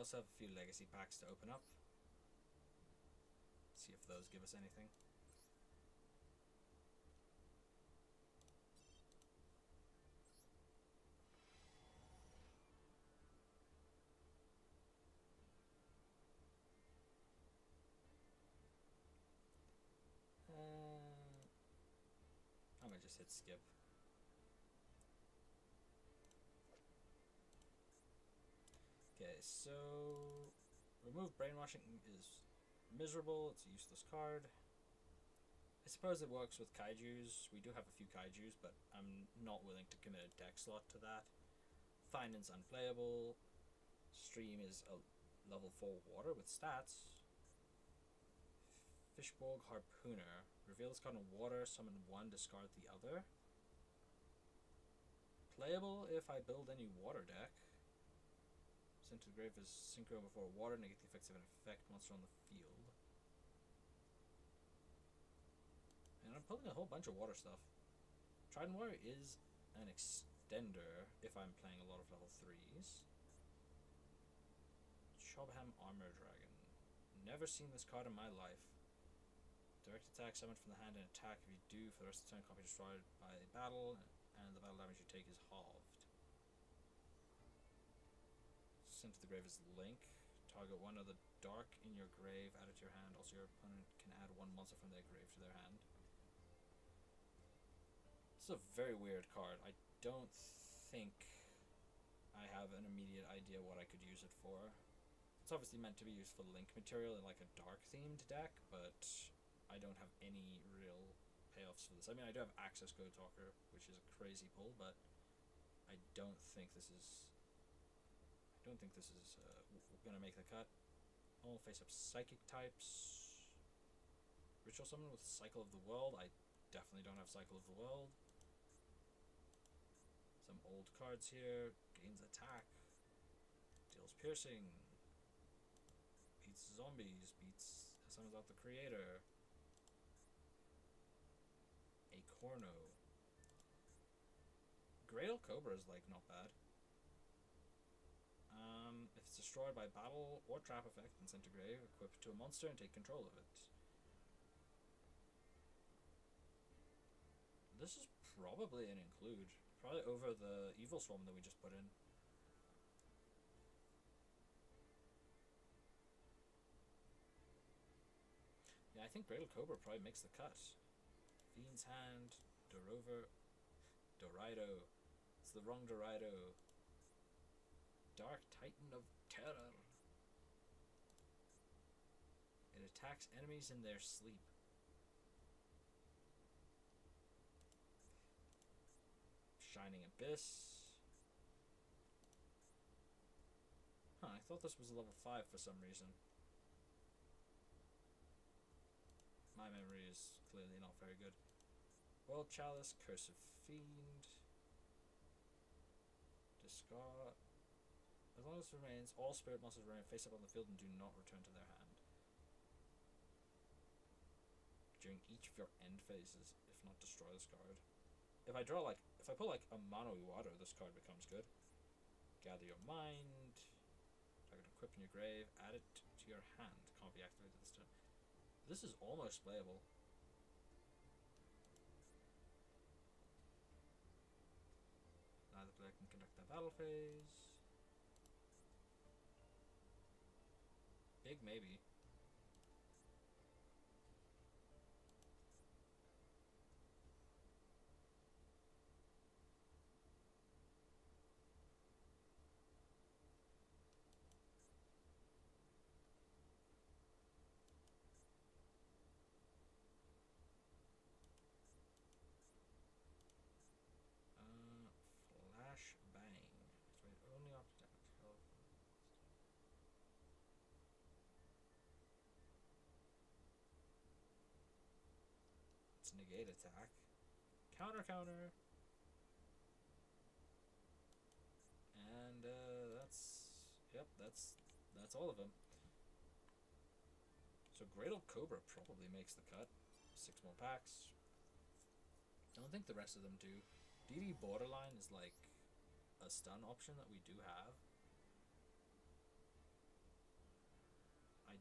also have a few legacy packs to open up. See if those give us anything. I might just hit skip. Okay, so remove brainwashing is miserable. It's a useless card. I suppose it works with kaijus. We do have a few kaijus, but I'm not willing to commit a deck slot to that. Finance unplayable. Stream is a level 4 water with stats. Fishborg Harpooner. Reveal this card in water, summon one, discard the other. Playable if I build any water deck. Sent to the grave as synchro before water, negate the effects of an effect monster on the field. And I'm pulling a whole bunch of water stuff. Trident Warrior is an extender if I'm playing a lot of level 3s. Chobham Armor Dragon. Never seen this card in my life. Direct attack, summon from the hand and attack. If you do, for the rest of the turn, can't be destroyed by battle, and the battle damage you take is halved. Sent to the grave is Link. Target one of the dark in your grave, add it to your hand. Also, your opponent can add one monster from their grave to their hand. This is a very weird card. I don't think I have an immediate idea what I could use it for. It's obviously meant to be used for Link material in like a dark themed deck, but I don't have any real payoffs for this. I mean, I do have Access Code Talker, which is a crazy pull, but I don't think this is gonna make the cut. I'll face up Psychic types. Ritual Summon with Cycle of the World. I definitely don't have Cycle of the World. Some old cards here. Gains attack. Deals piercing. Beats zombies. Summons out the creator. A Corno. Greatel Cobra is like not bad. If it's destroyed by battle or trap effect and sent to grave, equip it to a monster and take control of it. This is probably an include. Probably over the Evil Swarm that we just put in. Yeah, I think Greatel Cobra probably makes the cut. Fiend's Hand, Doraido. It's the wrong Doraido. Dark Titan of Terror. It attacks enemies in their sleep. Shining Abyss. Huh, I thought this was a level 5 for some reason. My memory is clearly not very good. World Chalice, Curse of Fiend. Discard. As long as it remains, all spirit monsters remain face up on the field and do not return to their hand. During each of your end phases, if not destroy this card. If I pull like a Mono Iwata, this card becomes good. Gather your mind. Target equip in your grave. Add it to your hand. Can't be activated this turn. This is almost playable. Neither player can conduct their battle phase. Big maybe. Flash Bang. So it only opted out. It's negate attack. Counter. And that's all of them. So Greatel Cobra probably makes the cut. 6 more packs. I don't think the rest of them do. DD Borderline is like a stun option that we do have.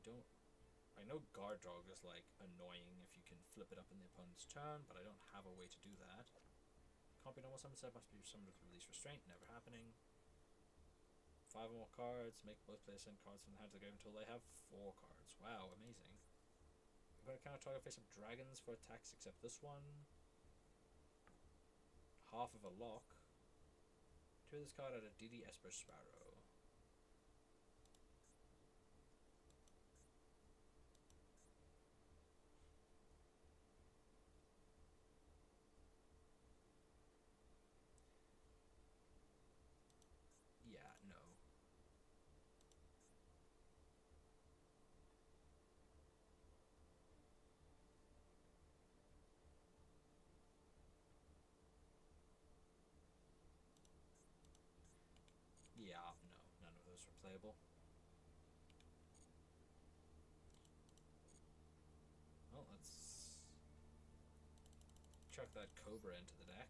I know Guard Dog is like annoying if you can flip it up in the opponent's turn, but I don't have a way to do that. Can't be normal summon set, must be summoned with release restraint, never happening. 5 or more cards, make both players send cards from the hand to the grave until they have 4 cards. Wow, amazing. I'm going to counter target face up dragons for attacks except this one. Half of a lock. To this card at a DD Esper Sparrow. Yeah, no. Yeah, no. None of those were playable. Well, let's chuck that Cobra into the deck.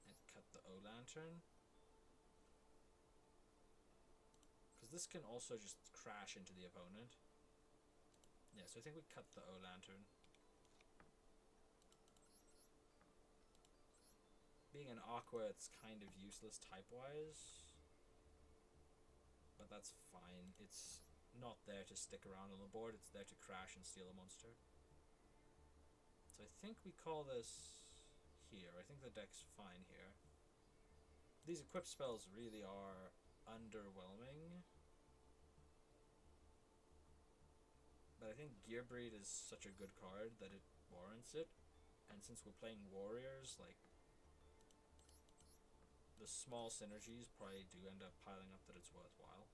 And cut the O-Lantern. Because this can also just crash into the opponent. Yeah, so I think we cut the O-Lantern. Being an Aqua, it's kind of useless type-wise. But that's fine. It's not there to stick around on the board, it's there to crash and steal a monster. So I think we call this here. I think the deck's fine here. These equip spells really are underwhelming. But I think Gearbreed is such a good card that it warrants it. And since we're playing warriors, like, the small synergies probably do end up piling up that it's worthwhile.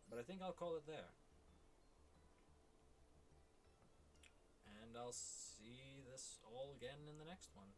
But I think I'll call it there. And I'll see this all again in the next one.